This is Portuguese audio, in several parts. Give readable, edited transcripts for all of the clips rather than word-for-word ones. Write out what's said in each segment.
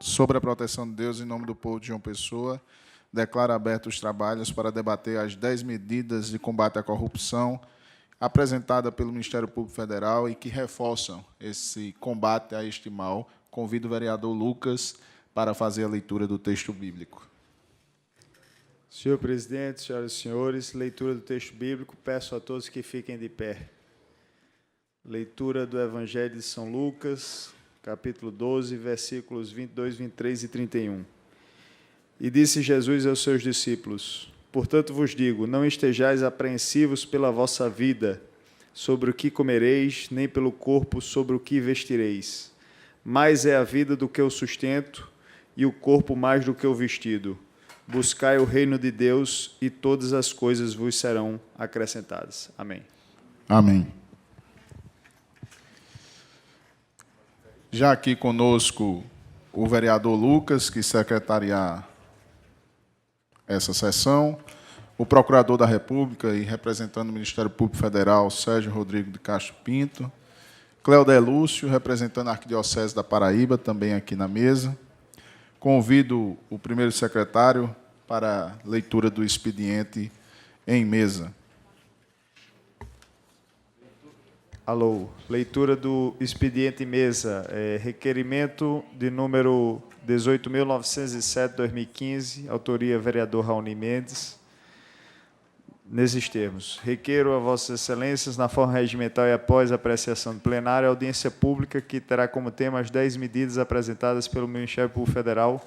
Sobre a proteção de Deus, em nome do povo de João Pessoa, declaro abertos os trabalhos para debater as 10 medidas de combate à corrupção apresentadas pelo Ministério Público Federal e que reforçam esse combate a este mal. Convido o vereador Lucas para fazer a leitura do texto bíblico. Senhor presidente, senhoras e senhores, leitura do texto bíblico, peço a todos que fiquem de pé. Leitura do Evangelho de São Lucas, capítulo 12, versículos 22, 23 e 31. E disse Jesus aos seus discípulos: portanto vos digo, não estejais apreensivos pela vossa vida, sobre o que comereis, nem pelo corpo, sobre o que vestireis. Mais é a vida do que o sustento, e o corpo mais do que o vestido. Buscai o reino de Deus, e todas as coisas vos serão acrescentadas. Amém. Amém. Já aqui conosco o vereador Lucas, que secretariar essa sessão, o procurador da República e representando o Ministério Público Federal, Sérgio Rodrigo de Castro Pinto, Cleodé Lúcio, representando a Arquidiocese da Paraíba, também aqui na mesa. Convido o primeiro secretário para a leitura do expediente em mesa. Alô, leitura do expediente em mesa, requerimento de número 18.907/2015, autoria vereador Raoni Mendes, nesses termos. Requeiro a vossas excelências, na forma regimental e após apreciação do plenário, audiência pública que terá como tema as 10 medidas apresentadas pelo Ministério Público Federal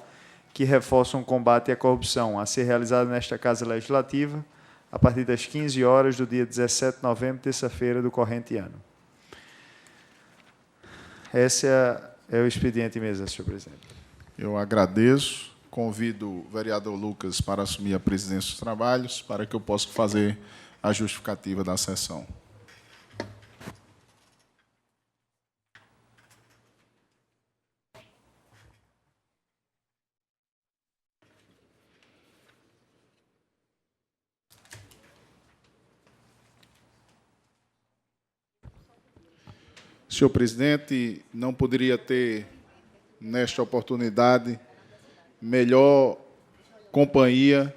que reforçam o combate à corrupção, a ser realizada nesta Casa Legislativa, a partir das 15 horas do dia 17 de novembro, terça-feira do corrente ano. Esse é o expediente em mesa, senhor presidente. Eu agradeço. Convido o vereador Lucas para assumir a presidência dos trabalhos, para que eu possa fazer a justificativa da sessão. Senhor presidente, não poderia ter, nesta oportunidade, melhor companhia.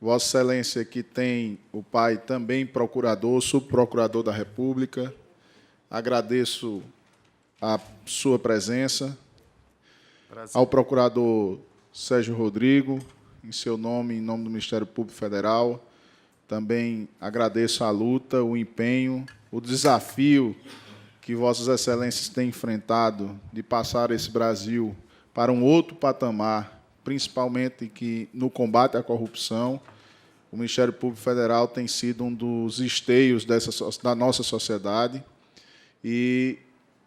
Vossa Excelência aqui tem o pai também procurador, subprocurador da República. Agradeço a sua presença. Prazer. Ao procurador Sérgio Rodrigo, em seu nome, em nome do Ministério Público Federal. Também agradeço a luta, o empenho, o desafio que Vossas Excelências têm enfrentado de passar esse Brasil para um outro patamar, principalmente que no combate à corrupção, o Ministério Público Federal tem sido um dos esteios da nossa sociedade. E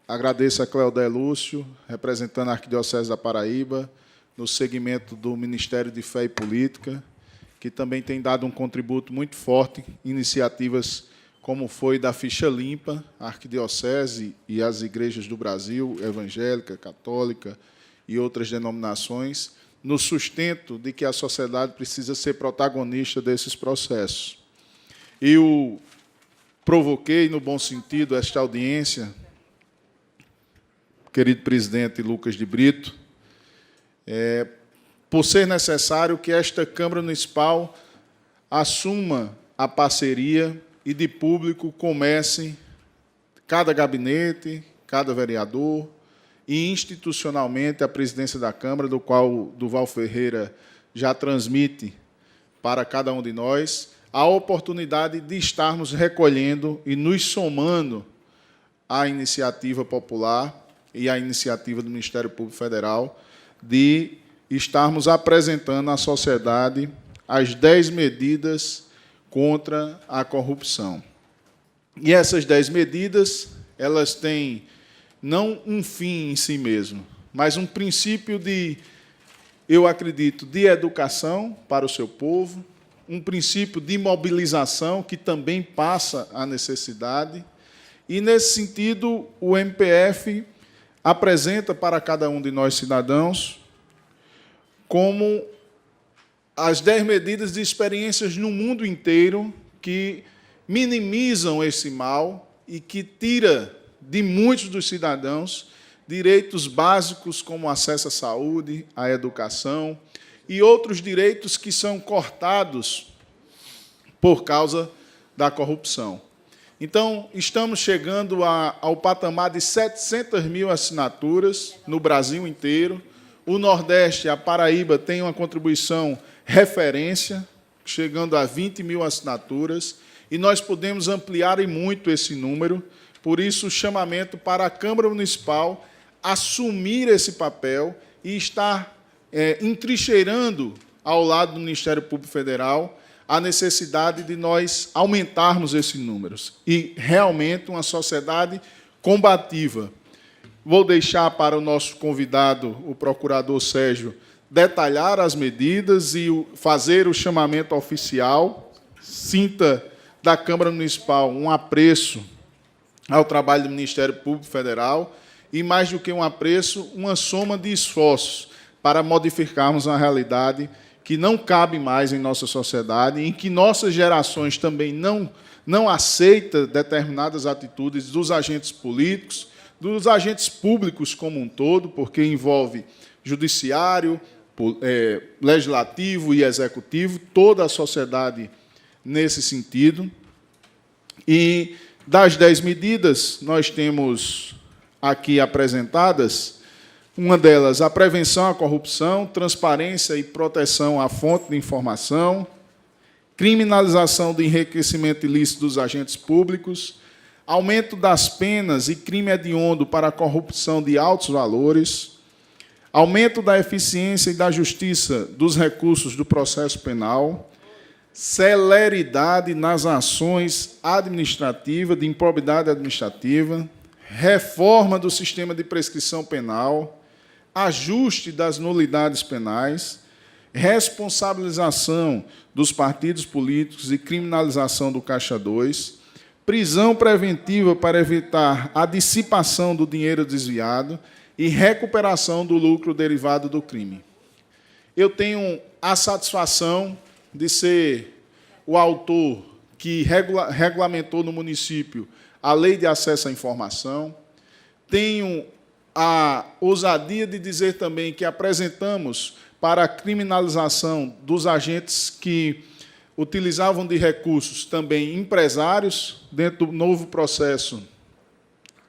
agradeço a Cleodé Lúcio, representando a Arquidiocese da Paraíba, no segmento do Ministério de Fé e Política, que também tem dado um contributo muito forte em iniciativas como foi da Ficha Limpa, a Arquidiocese e as igrejas do Brasil, evangélica, católica e outras denominações, no sustento de que a sociedade precisa ser protagonista desses processos. Eu provoquei, no bom sentido, esta audiência, querido presidente Lucas de Brito, por ser necessário que esta Câmara Municipal assuma a parceria e de público comece cada gabinete, cada vereador e institucionalmente a presidência da Câmara, do qual Duval Ferreira já transmite para cada um de nós, a oportunidade de estarmos recolhendo e nos somando à iniciativa popular e à iniciativa do Ministério Público Federal de estarmos apresentando à sociedade as 10 medidas contra a corrupção. E essas 10 medidas, elas têm não um fim em si mesmo, mas um princípio de eu acredito, de educação para o seu povo, um princípio de mobilização que também passa a necessidade. E, nesse sentido, o MPF apresenta para cada um de nós, cidadãos, como as 10 medidas de experiências no mundo inteiro que minimizam esse mal e que tira de muitos dos cidadãos direitos básicos como acesso à saúde, à educação e outros direitos que são cortados por causa da corrupção. Então, estamos chegando ao patamar de 700 mil assinaturas no Brasil inteiro. O Nordeste, a Paraíba, tem uma contribuição referência, chegando a 20 mil assinaturas, e nós podemos ampliar e muito esse número. Por isso, o chamamento para a Câmara Municipal assumir esse papel e estar entrincheirando ao lado do Ministério Público Federal a necessidade de nós aumentarmos esses números e, realmente, uma sociedade combativa. Vou deixar para o nosso convidado, o procurador Sérgio, detalhar as medidas e fazer o chamamento oficial. Sinta da Câmara Municipal um apreço ao trabalho do Ministério Público Federal e, mais do que um apreço, uma soma de esforços para modificarmos uma realidade que não cabe mais em nossa sociedade, em que nossas gerações também não aceitam determinadas atitudes dos agentes políticos, dos agentes públicos como um todo, porque envolve judiciário, legislativo e executivo, toda a sociedade nesse sentido. E das 10 medidas, nós temos aqui apresentadas, uma delas, a prevenção à corrupção, transparência e proteção à fonte de informação, criminalização do enriquecimento ilícito dos agentes públicos, aumento das penas e crime hediondo para a corrupção de altos valores, aumento da eficiência e da justiça dos recursos do processo penal, celeridade nas ações administrativas, de improbidade administrativa, reforma do sistema de prescrição penal, ajuste das nulidades penais, responsabilização dos partidos políticos e criminalização do Caixa 2, prisão preventiva para evitar a dissipação do dinheiro desviado e recuperação do lucro derivado do crime. Eu tenho a satisfação de ser o autor que regulamentou no município a Lei de Acesso à Informação. Tenho a ousadia de dizer também que apresentamos para a criminalização dos agentes que utilizavam de recursos também empresários, dentro do novo processo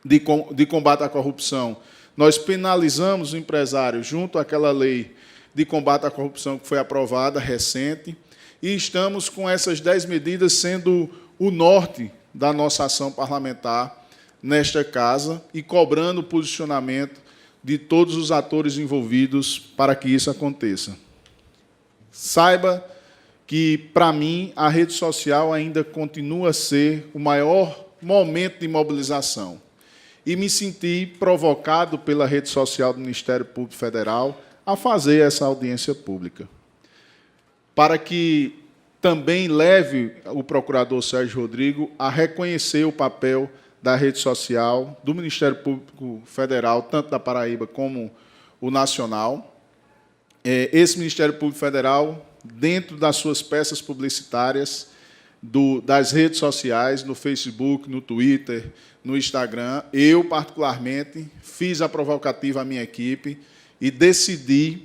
de combate à corrupção. Nós penalizamos o empresário junto àquela lei de combate à corrupção que foi aprovada, recente, e estamos com essas 10 medidas sendo o norte da nossa ação parlamentar nesta casa e cobrando o posicionamento de todos os atores envolvidos para que isso aconteça. Saiba que, para mim, a rede social ainda continua a ser o maior momento de mobilização. E me senti provocado pela rede social do Ministério Público Federal a fazer essa audiência pública, para que também leve o procurador Sérgio Rodrigo a reconhecer o papel da rede social, do Ministério Público Federal, tanto da Paraíba como o nacional. Esse Ministério Público Federal, dentro das suas peças publicitárias, das redes sociais, no Facebook, no Twitter, no Instagram, eu, particularmente, fiz a provocativa à minha equipe e decidi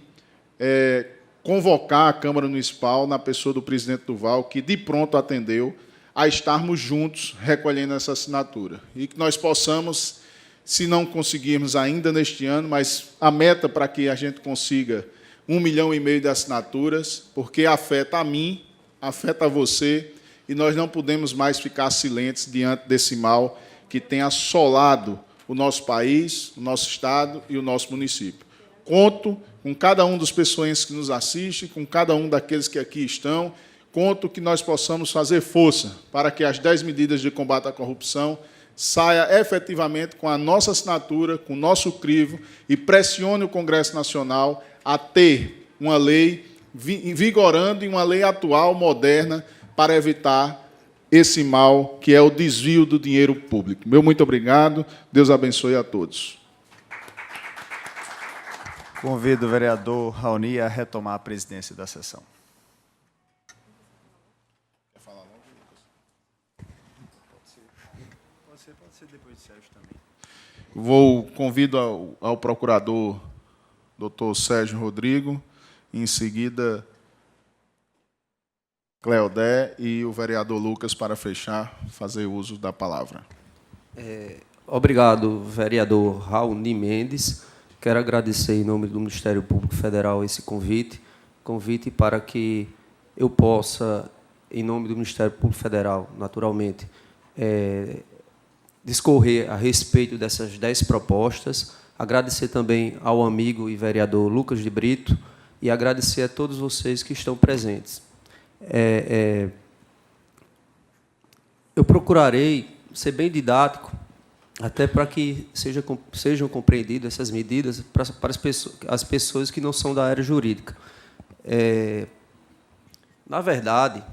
convocar a Câmara Municipal, na pessoa do presidente Duval, que de pronto atendeu, a estarmos juntos recolhendo essa assinatura. E que nós possamos, se não conseguirmos ainda neste ano, mas a meta para que a gente consiga 1,5 milhão de assinaturas, porque afeta a mim, afeta a você, e nós não podemos mais ficar silentes diante desse mal que tem assolado o nosso país, o nosso Estado e o nosso município. Conto com cada um dos pessoenses que nos assistem, com cada um daqueles que aqui estão, conto que nós possamos fazer força para que as 10 medidas de combate à corrupção saia efetivamente com a nossa assinatura, com o nosso crivo, e pressione o Congresso Nacional a ter uma lei vigorando e uma lei atual, moderna, para evitar esse mal que é o desvio do dinheiro público. Meu muito obrigado. Deus abençoe a todos. Convido o vereador Raoni a retomar a presidência da sessão. Pode ser depois de Sérgio também. Convido ao procurador doutor Sérgio Rodrigo, em seguida Cleodé e o vereador Lucas para fechar, fazer uso da palavra. Obrigado, vereador Raoni Mendes. Quero agradecer, em nome do Ministério Público Federal, esse convite para que eu possa, em nome do Ministério Público Federal, naturalmente, discorrer a respeito dessas 10 propostas. Agradecer também ao amigo e vereador Lucas de Brito e agradecer a todos vocês que estão presentes. Eu procurarei ser bem didático, até para que sejam compreendidas essas medidas para as pessoas que não são da área jurídica. Na verdade,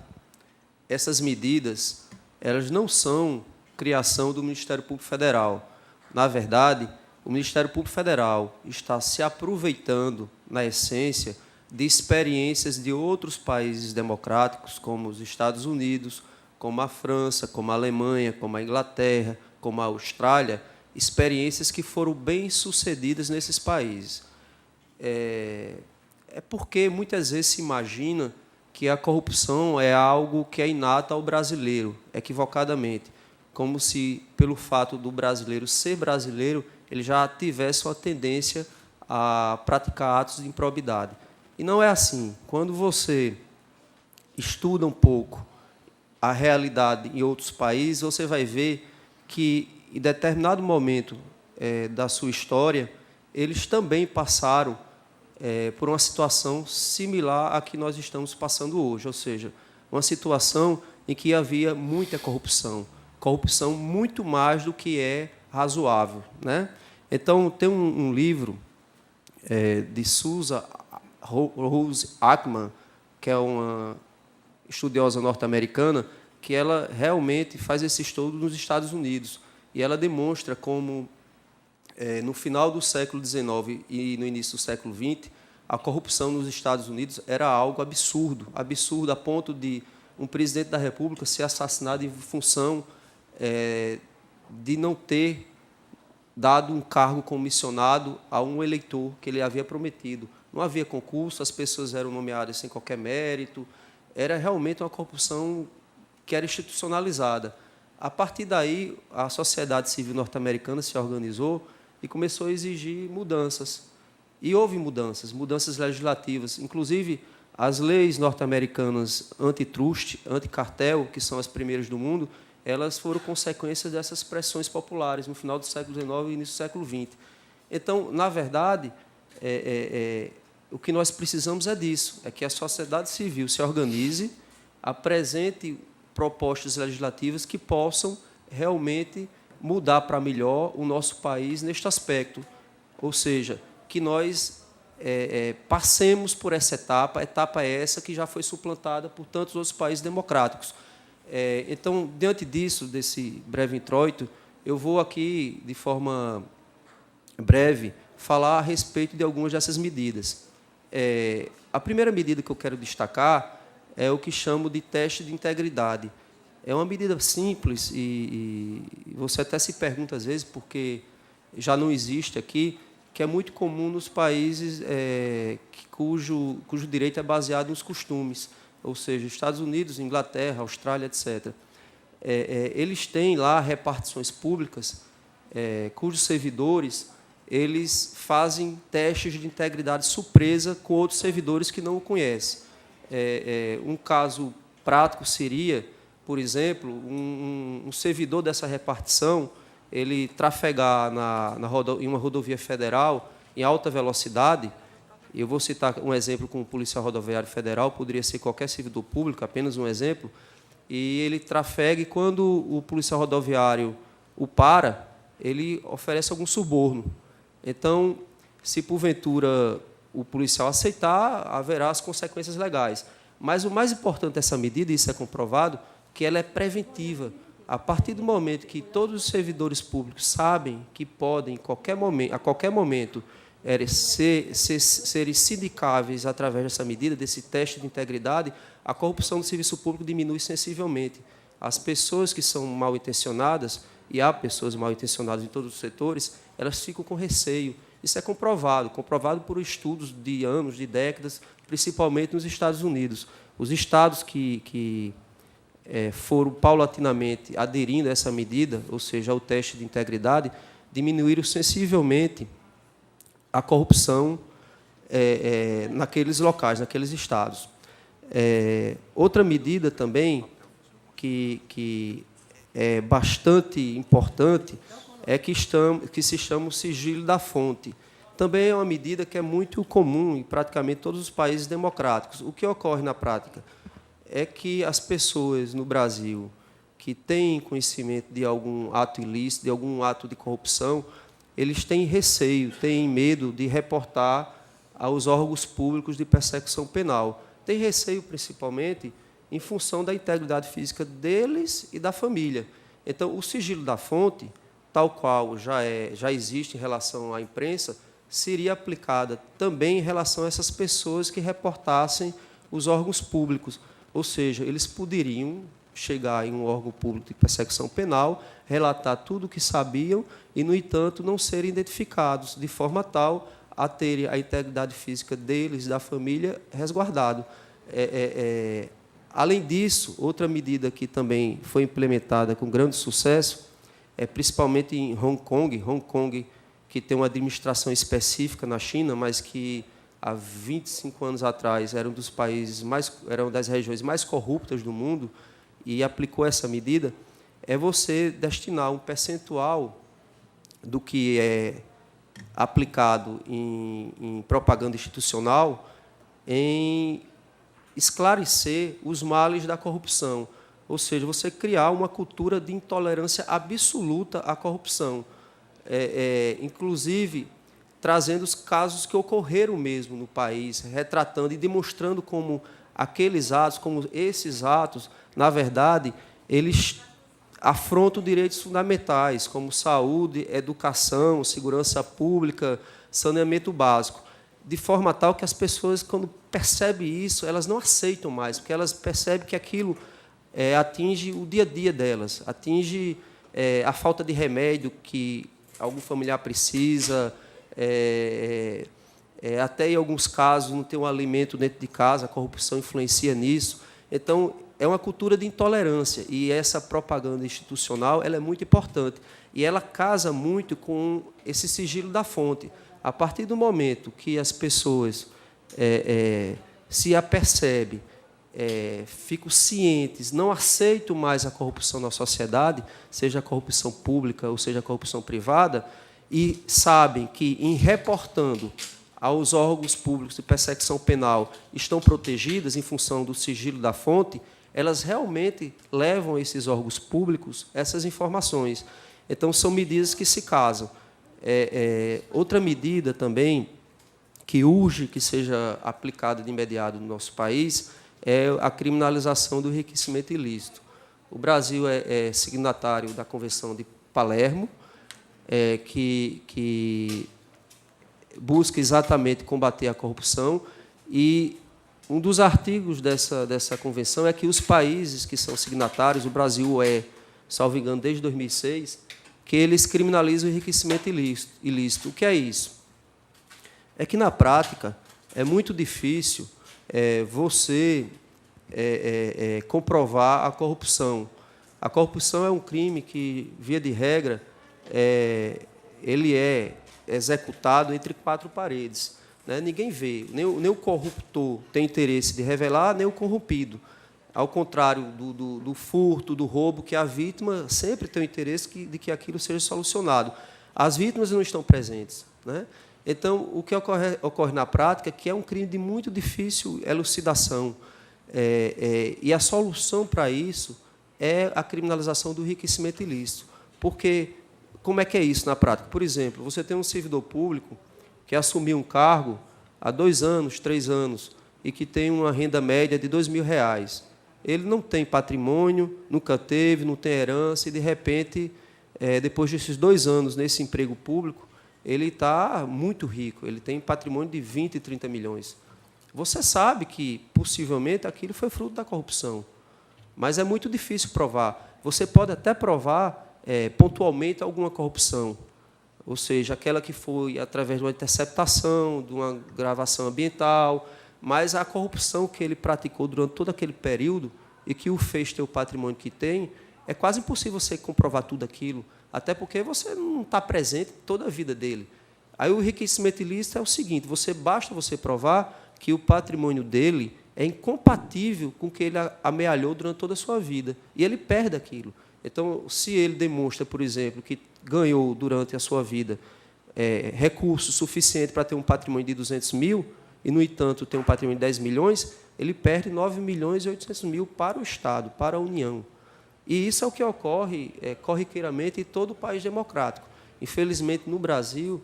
essas medidas elas não são criação do Ministério Público Federal. Na verdade, o Ministério Público Federal está se aproveitando, na essência, de experiências de outros países democráticos, como os Estados Unidos, como a França, como a Alemanha, como a Inglaterra, como a Austrália, experiências que foram bem-sucedidas nesses países. Porque muitas vezes se imagina que a corrupção é algo que é inato ao brasileiro, equivocadamente, como se, pelo fato do brasileiro ser brasileiro, ele já tivesse uma tendência a praticar atos de improbidade. E não é assim. Quando você estuda um pouco a realidade em outros países, você vai ver que, em determinado momento da sua história, eles também passaram por uma situação similar à que nós estamos passando hoje, ou seja, uma situação em que havia muita corrupção muito mais do que é razoável, né? Então, tem um livro de Susan Rose Ackman, que é uma estudiosa norte-americana, que ela realmente faz esse estudo nos Estados Unidos. E ela demonstra como, no final do século XIX e no início do século XX, a corrupção nos Estados Unidos era algo absurdo, absurdo a ponto de um presidente da República ser assassinado em função de não ter dado um cargo comissionado a um eleitor que ele havia prometido. Não havia concurso, as pessoas eram nomeadas sem qualquer mérito, era realmente uma corrupção que era institucionalizada. A partir daí, a sociedade civil norte-americana se organizou e começou a exigir mudanças. E houve mudanças legislativas. Inclusive, as leis norte-americanas antitrust, anticartel, que são as primeiras do mundo, elas foram consequências dessas pressões populares no final do século XIX e início do século XX. Então, na verdade, o que nós precisamos é disso, é que a sociedade civil se organize, apresente propostas legislativas que possam realmente mudar para melhor o nosso país neste aspecto. Ou seja, que nós passemos por essa etapa essa que já foi suplantada por tantos outros países democráticos. Então, diante disso, desse breve introito, eu vou aqui, de forma breve, falar a respeito de algumas dessas medidas. A primeira medida que eu quero destacar é o que chamo de teste de integridade. É uma medida simples e você até se pergunta, às vezes, porque já não existe aqui, que é muito comum nos países cujo direito é baseado nos costumes, ou seja, Estados Unidos, Inglaterra, Austrália, etc. Eles têm lá repartições públicas cujos servidores eles fazem testes de integridade surpresa com outros servidores que não o conhecem. Um caso prático seria, por exemplo, um servidor dessa repartição ele trafegar em uma rodovia federal em alta velocidade. Eu vou citar um exemplo com o policial rodoviário federal, poderia ser qualquer servidor público, apenas um exemplo, e ele trafega e, quando o policial rodoviário o para, ele oferece algum suborno. Então, se porventura o policial aceitar, haverá as consequências legais. Mas o mais importante dessa medida, e isso é comprovado, que ela é preventiva. A partir do momento que todos os servidores públicos sabem que podem, a qualquer momento, serem sindicáveis através dessa medida, desse teste de integridade, a corrupção do serviço público diminui sensivelmente. As pessoas que são mal intencionadas, e há pessoas mal intencionadas em todos os setores, elas ficam com receio. Isso é comprovado por estudos de anos, de décadas, principalmente nos Estados Unidos. Os estados que foram paulatinamente aderindo a essa medida, ou seja, ao teste de integridade, diminuíram sensivelmente a corrupção naqueles locais, naqueles estados. Outra medida também que é bastante importante é que se chama o sigilo da fonte. Também é uma medida que é muito comum em praticamente todos os países democráticos. O que ocorre na prática é que as pessoas no Brasil que têm conhecimento de algum ato ilícito, de algum ato de corrupção, eles têm receio, têm medo de reportar aos órgãos públicos de persecução penal. Têm receio, principalmente, em função da integridade física deles e da família. Então, o sigilo da fonte, tal qual já existe em relação à imprensa, seria aplicada também em relação a essas pessoas que reportassem os órgãos públicos. Ou seja, eles poderiam chegar em um órgão público de persecução penal, relatar tudo o que sabiam e, no entanto, não serem identificados, de forma tal a terem a integridade física deles, da família, resguardado. Além disso, outra medida que também foi implementada com grande sucesso, principalmente em Hong Kong, que tem uma administração específica na China, mas que há 25 anos atrás era era uma das regiões mais corruptas do mundo, e aplicou essa medida, é você destinar um percentual do que é aplicado em propaganda institucional em esclarecer os males da corrupção, ou seja, você criar uma cultura de intolerância absoluta à corrupção, inclusive trazendo os casos que ocorreram mesmo no país, retratando e demonstrando como esses atos, na verdade, eles afrontam direitos fundamentais, como saúde, educação, segurança pública, saneamento básico, de forma tal que as pessoas, quando percebem isso, elas não aceitam mais, porque elas percebem que aquilo atinge o dia a dia delas, atinge a falta de remédio que algum familiar precisa, até em alguns casos não tem um alimento dentro de casa, a corrupção influencia nisso. Então, é uma cultura de intolerância, e essa propaganda institucional ela é muito importante, e ela casa muito com esse sigilo da fonte. A partir do momento que as pessoas se apercebem, ficam cientes, não aceitam mais a corrupção na sociedade, seja a corrupção pública ou seja a corrupção privada, e sabem que, em reportando aos órgãos públicos de persecução penal, estão protegidas em função do sigilo da fonte, elas realmente levam a esses órgãos públicos essas informações. Então, são medidas que se casam. Outra medida também que urge que seja aplicada de imediato no nosso país é a criminalização do enriquecimento ilícito. O Brasil é signatário da Convenção de Palermo, que busca exatamente combater a corrupção, e um dos artigos dessa convenção é que os países que são signatários, o Brasil salvo engano, desde 2006, que eles criminalizam o enriquecimento ilícito. O que é isso? É que, na prática, é muito difícil você comprovar a corrupção. A corrupção é um crime que, via de regra, ele é executado entre quatro paredes. Ninguém vê, nem o corruptor tem interesse de revelar, nem o corrompido. Ao contrário do furto, do roubo, que a vítima sempre tem o interesse de que aquilo seja solucionado. As vítimas não estão presentes. Então, o que ocorre na prática é que é um crime de muito difícil elucidação. E a solução para isso é a criminalização do enriquecimento ilícito. Porque, como é que é isso na prática? Por exemplo, você tem um servidor público que assumiu um cargo há 2 anos, 3 anos, e que tem uma renda média de R$ 2.000. Ele não tem patrimônio, nunca teve, não tem herança, e, de repente, depois desses 2 anos nesse emprego público, ele está muito rico, ele tem patrimônio de 20, 30 milhões. Você sabe que, possivelmente, aquilo foi fruto da corrupção, mas é muito difícil provar. Você pode até provar pontualmente alguma corrupção, ou seja, aquela que foi através de uma interceptação, de uma gravação ambiental, mas a corrupção que ele praticou durante todo aquele período e que o fez ter o patrimônio que tem, é quase impossível você comprovar tudo aquilo, até porque você não está presente toda a vida dele. Aí o enriquecimento ilícito é o seguinte: basta você provar que o patrimônio dele é incompatível com o que ele amealhou durante toda a sua vida, e ele perde aquilo. Então, se ele demonstra, por exemplo, que ganhou durante a sua vida recursos suficientes para ter um patrimônio de 200 mil, e, no entanto, tem um patrimônio de 10 milhões, ele perde 9.800.000 para o Estado, para a União. E isso é o que ocorre corriqueiramente em todo o país democrático. Infelizmente, no Brasil,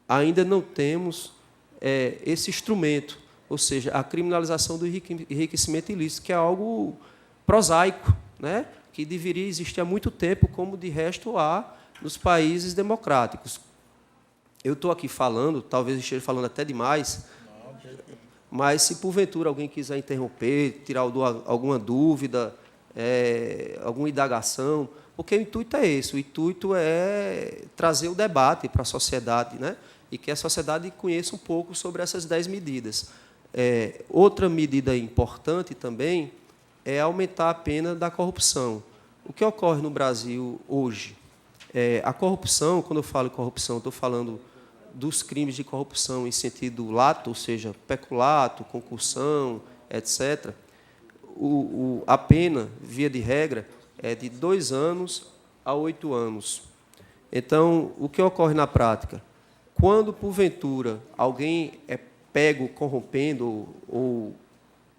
ainda não temos esse instrumento, ou seja, a criminalização do enriquecimento ilícito, que é algo prosaico, né? Que deveria existir há muito tempo, como, de resto, há nos países democráticos. Eu estou aqui falando, talvez esteja falando até demais, mas, se porventura alguém quiser interromper, tirar alguma dúvida, alguma indagação, porque o intuito é esse, o intuito é trazer o debate para a sociedade, né? E que a sociedade conheça um pouco sobre essas 10 medidas. Outra medida importante também é aumentar a pena da corrupção. O que ocorre no Brasil hoje? A corrupção, quando eu falo corrupção, estou falando dos crimes de corrupção em sentido lato, ou seja, peculato, concussão, etc., a pena, via de regra, é de 2 anos a 8 anos. Então, o que ocorre na prática? Quando, porventura, alguém é pego corrompendo, ou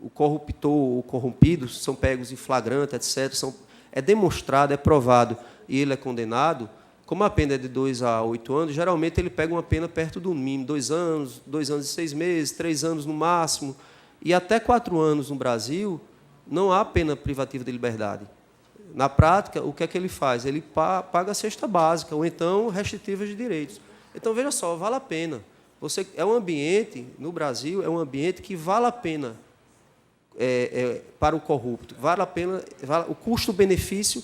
o corruptor ou o corrompido são pegos em flagrante, etc., é demonstrado, é provado, e ele é condenado, como a pena é de 2 a 8 anos, geralmente ele pega uma pena perto do mínimo, 2 anos, 2 anos e 6 meses, 3 anos no máximo, e até 4 anos no Brasil, não há pena privativa de liberdade. Na prática, o que é que ele faz? Ele paga a cesta básica, ou então restritivas de direitos. Então, veja só, vale a pena. É um ambiente, no Brasil, é um ambiente que vale a pena para o corrupto. Vale a pena, o custo-benefício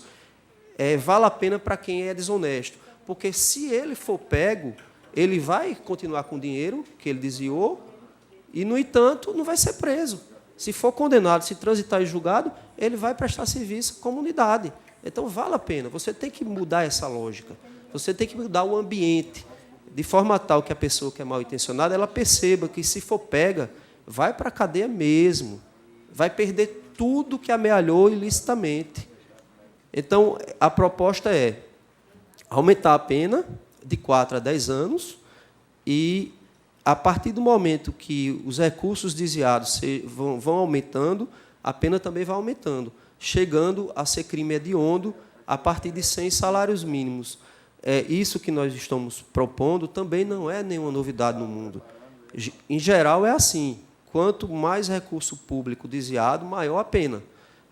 vale a pena para quem é desonesto. Porque, se ele for pego, ele vai continuar com o dinheiro que ele desviou e, no entanto, não vai ser preso. Se for condenado, se transitar em julgado, ele vai prestar serviço à comunidade. Então, vale a pena. Você tem que mudar essa lógica. Você tem que mudar o ambiente, de forma tal que a pessoa que é mal intencionada, ela perceba que, se for pega, vai para a cadeia mesmo. Vai perder tudo que amealhou ilicitamente. Então, a proposta é aumentar a pena de 4 a 10 anos e, a partir do momento que os recursos desviados vão aumentando, a pena também vai aumentando, chegando a ser crime hediondo a partir de 100 salários mínimos. Isso que nós estamos propondo também não é nenhuma novidade no mundo. Em geral, é assim. Quanto mais recurso público desviado, maior a pena,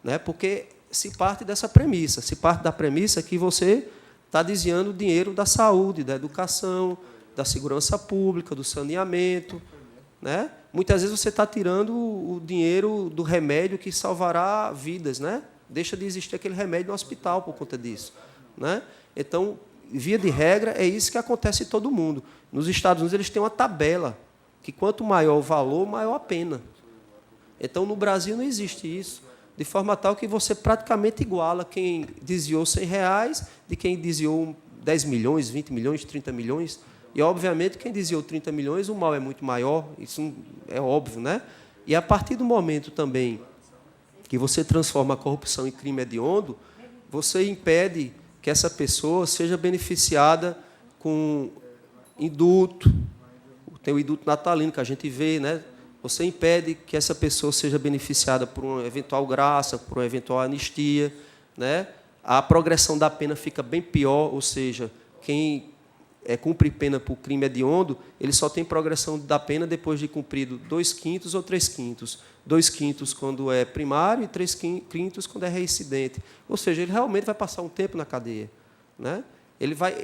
né? Porque se parte dessa premissa, da premissa que você está desviando o dinheiro da saúde, da educação, da segurança pública, do saneamento, né? Muitas vezes você está tirando o dinheiro do remédio que salvará vidas, né? Deixa de existir aquele remédio no hospital por conta disso, né? Então, via de regra, é isso que acontece em todo mundo. Nos Estados Unidos, eles têm uma tabela que, quanto maior o valor, maior a pena. Então, no Brasil, não existe isso, de forma tal que você praticamente iguala quem desviou R$100 de quem desviou 10 milhões, 20 milhões, 30 milhões. E, obviamente, quem desviou 30 milhões, o mal é muito maior, isso é óbvio, né? E, a partir do momento também que você transforma a corrupção em crime hediondo, você impede que essa pessoa seja beneficiada com indulto. Tem o indulto natalino que a gente vê, né? Você impede que essa pessoa seja beneficiada por uma eventual graça, por uma eventual anistia, né? A progressão da pena fica bem pior, ou seja, quem cumpre pena por crime hediondo, ele só tem progressão da pena depois de cumprido 2/5 ou 3/5. 2/5 quando é primário e 3/5 quando é reincidente. Ou seja, ele realmente vai passar um tempo na cadeia, né?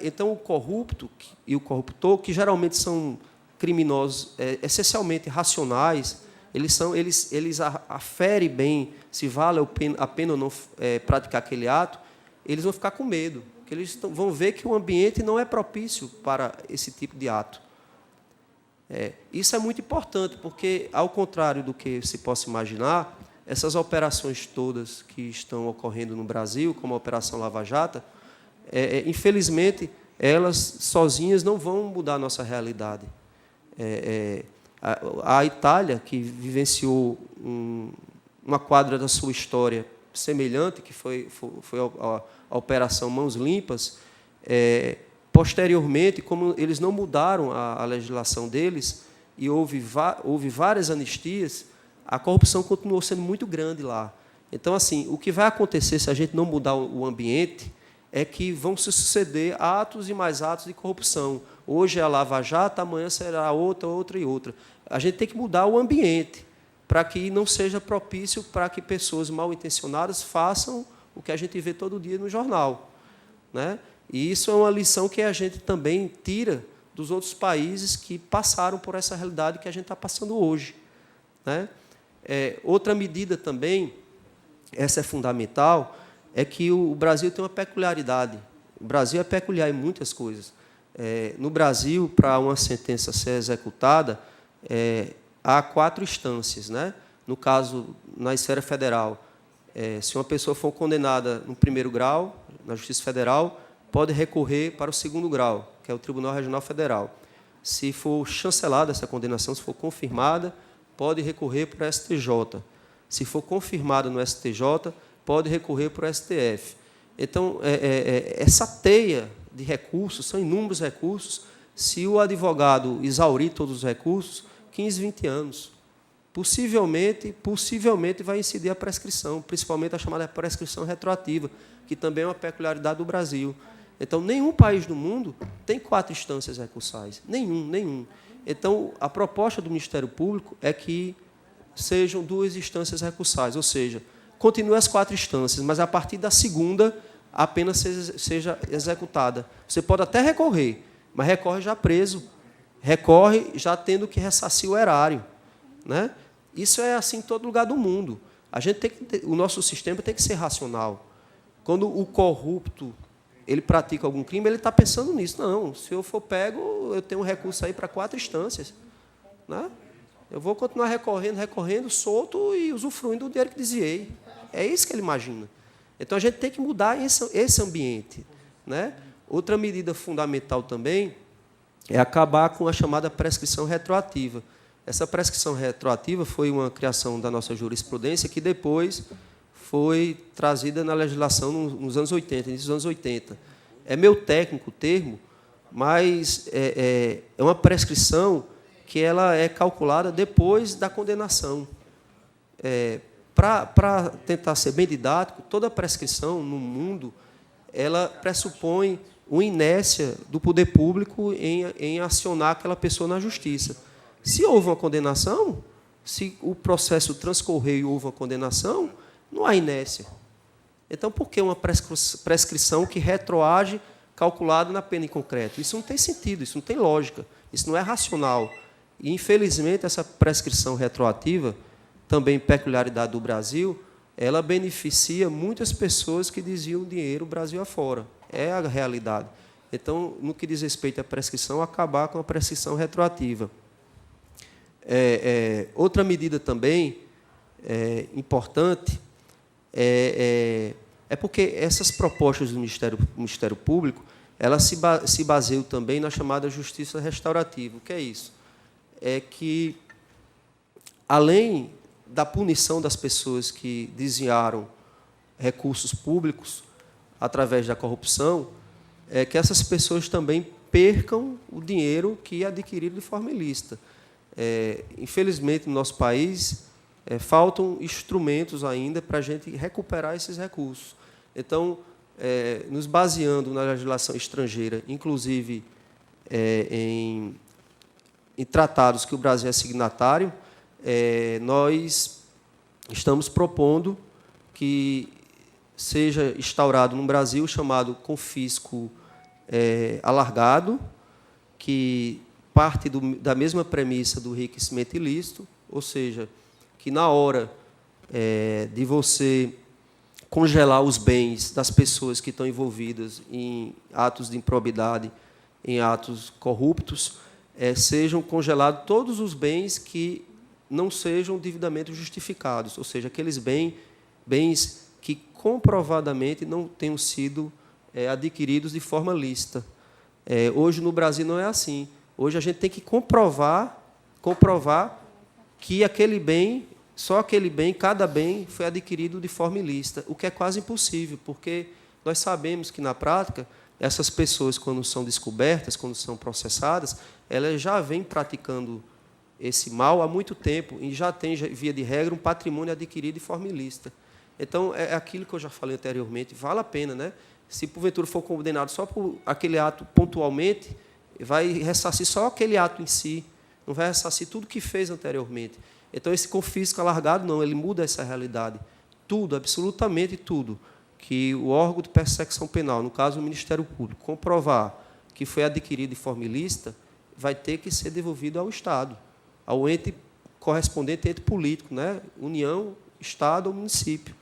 Então, o corrupto e o corruptor, que geralmente são criminosos essencialmente racionais, eles aferem bem se vale a pena ou não praticar aquele ato, eles vão ficar com medo, porque eles vão ver que o ambiente não é propício para esse tipo de ato. Isso é muito importante, porque, ao contrário do que se possa imaginar, essas operações todas que estão ocorrendo no Brasil, como a Operação Lava Jato, infelizmente, elas sozinhas não vão mudar a nossa realidade. A Itália, que vivenciou uma quadra da sua história semelhante, que foi a Operação Mãos Limpas, posteriormente, como eles não mudaram a legislação deles, e houve várias anistias, a corrupção continuou sendo muito grande lá. Então, assim, o que vai acontecer se a gente não mudar o ambiente é que vão se suceder atos e mais atos de corrupção. Hoje é a Lava Jato, amanhã será outra e outra. A gente tem que mudar o ambiente para que não seja propício para que pessoas mal intencionadas façam o que a gente vê todo dia no jornal, né? E isso é uma lição que a gente também tira dos outros países que passaram por essa realidade que a gente está passando hoje, né? Outra medida também, essa é fundamental, é que o Brasil tem uma peculiaridade. O Brasil é peculiar em muitas coisas. No Brasil, para uma sentença ser executada, há 4 instâncias, né? No caso, na esfera federal, se uma pessoa for condenada no 1º grau, na Justiça Federal, pode recorrer para o 2º grau, que é o Tribunal Regional Federal. Se for chancelada essa condenação, se for confirmada, pode recorrer para o STJ. Se for confirmada no STJ, pode recorrer para o STF. Então, essa teia de recursos, são inúmeros recursos, se o advogado exaurir todos os recursos, 15, 20 anos. Possivelmente vai incidir a prescrição, principalmente a chamada prescrição retroativa, que também é uma peculiaridade do Brasil. Então, nenhum país do mundo tem 4 instâncias recursais. Nenhum. Então, a proposta do Ministério Público é que sejam 2 instâncias recursais, ou seja, continue as 4 instâncias, mas a partir da 2ª a pena seja executada. Você pode até recorrer, mas recorre já preso, recorre já tendo que ressarcir o erário, né? Isso é assim em todo lugar do mundo. O nosso sistema tem que ser racional. Quando o corrupto ele pratica algum crime, ele está pensando nisso. Não, se eu for pego, eu tenho um recurso aí para 4 instâncias, né? Eu vou continuar recorrendo, solto e usufruindo do dinheiro que desviei. É isso que ele imagina. Então, a gente tem que mudar esse ambiente, né? Outra medida fundamental também é acabar com a chamada prescrição retroativa. Essa prescrição retroativa foi uma criação da nossa jurisprudência que depois foi trazida na legislação nos anos 80, início dos anos 80. É meio técnico o termo, mas é uma prescrição que ela é calculada depois da condenação. Para tentar ser bem didático, toda prescrição no mundo ela pressupõe uma inércia do poder público em acionar aquela pessoa na justiça. Se houve uma condenação, se o processo transcorreu e houve uma condenação, não há inércia. Então, por que uma prescrição que retroage calculada na pena em concreto? Isso não tem sentido, isso não tem lógica, isso não é racional. E, infelizmente, essa prescrição retroativa, também peculiaridade do Brasil, ela beneficia muitas pessoas que desviam dinheiro Brasil afora. É a realidade. Então, no que diz respeito à prescrição, acabar com a prescrição retroativa. Outra medida também importante é porque essas propostas do Ministério Público elas se baseiam também na chamada justiça restaurativa. O que é isso? É que, além da punição das pessoas que desviaram recursos públicos através da corrupção, é que essas pessoas também percam o dinheiro que adquiriram de forma ilícita. Infelizmente, no nosso país, faltam instrumentos ainda para a gente recuperar esses recursos. Então, nos baseando na legislação estrangeira, inclusive em tratados que o Brasil é signatário, nós estamos propondo que seja instaurado no Brasil o chamado confisco alargado, que parte da mesma premissa do enriquecimento ilícito, ou seja, que na hora de você congelar os bens das pessoas que estão envolvidas em atos de improbidade, em atos corruptos, sejam congelados todos os bens que não sejam devidamente justificados, ou seja, aqueles bens que comprovadamente não tenham sido adquiridos de forma lícita. Hoje, no Brasil, não é assim. Hoje, a gente tem que comprovar que aquele bem, só aquele bem, cada bem, foi adquirido de forma ilícita, o que é quase impossível, porque nós sabemos que, na prática, essas pessoas, quando são descobertas, quando são processadas, elas já vêm praticando esse mal há muito tempo e já têm, via de regra, um patrimônio adquirido de forma ilícita. Então, é aquilo que eu já falei anteriormente, vale a pena, né? Se, porventura, for condenado só por aquele ato pontualmente, vai ressarcir só aquele ato em si, não vai ressarcir tudo que fez anteriormente. Então, esse confisco alargado, não, ele muda essa realidade. Tudo, absolutamente tudo, que o órgão de persecução penal, no caso o Ministério Público, comprovar que foi adquirido de forma ilícita, vai ter que ser devolvido ao Estado, ao ente correspondente, ente político, né? União, Estado ou município.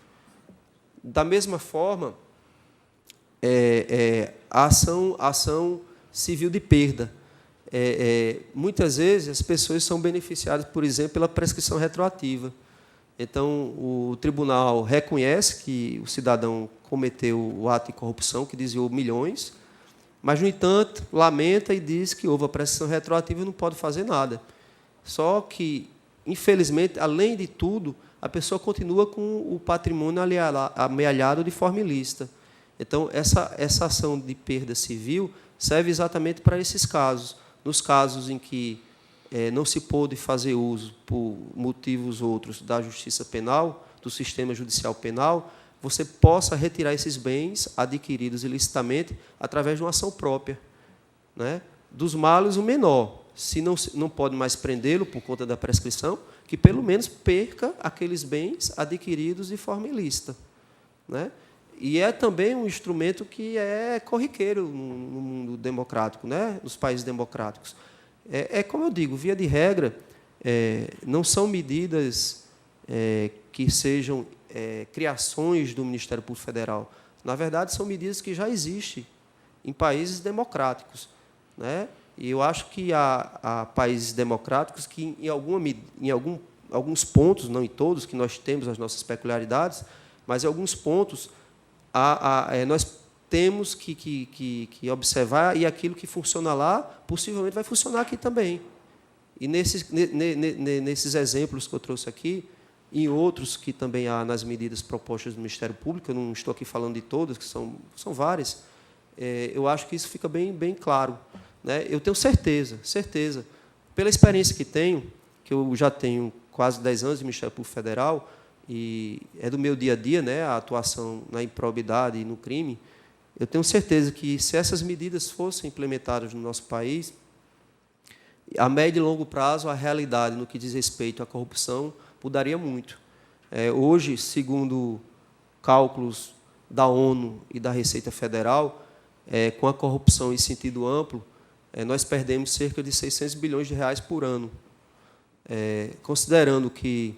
Da mesma forma, a ação civil de perda. Muitas vezes, as pessoas são beneficiadas, por exemplo, pela prescrição retroativa. Então, o tribunal reconhece que o cidadão cometeu o ato de corrupção, que desviou milhões, mas, no entanto, lamenta e diz que houve a prescrição retroativa e não pode fazer nada. Só que, infelizmente, além de tudo, a pessoa continua com o patrimônio amealhado de forma ilícita. Então, essa ação de perda civil serve exatamente para esses casos. Nos casos em que não se pôde fazer uso, por motivos outros, da justiça penal, do sistema judicial penal, você possa retirar esses bens adquiridos ilicitamente através de uma ação própria, né? Dos males, o menor. Se não pode mais prendê-lo por conta da prescrição, que pelo menos perca aqueles bens adquiridos de forma ilícita, né? E é também um instrumento que é corriqueiro no mundo democrático, né? Nos países democráticos. Como eu digo, via de regra, não são medidas que sejam criações do Ministério Público Federal. Na verdade, são medidas que já existem em países democráticos, né? E eu acho que há países democráticos que, em alguns pontos, não em todos, que nós temos as nossas peculiaridades, mas em alguns pontos nós temos que observar, e aquilo que funciona lá, possivelmente vai funcionar aqui também. E nesses exemplos que eu trouxe aqui, e outros que também há nas medidas propostas do Ministério Público, eu não estou aqui falando de todas, que são várias, eu acho que isso fica bem claro, né? Eu tenho certeza, pela experiência que eu já tenho quase 10 anos de Ministério Público Federal, e é do meu dia a dia, né, a atuação na improbidade e no crime, eu tenho certeza que, se essas medidas fossem implementadas no nosso país, a médio e longo prazo, a realidade no que diz respeito à corrupção mudaria muito. Hoje, segundo cálculos da ONU e da Receita Federal, com a corrupção em sentido amplo, nós perdemos cerca de 600 bilhões de reais por ano. Considerando que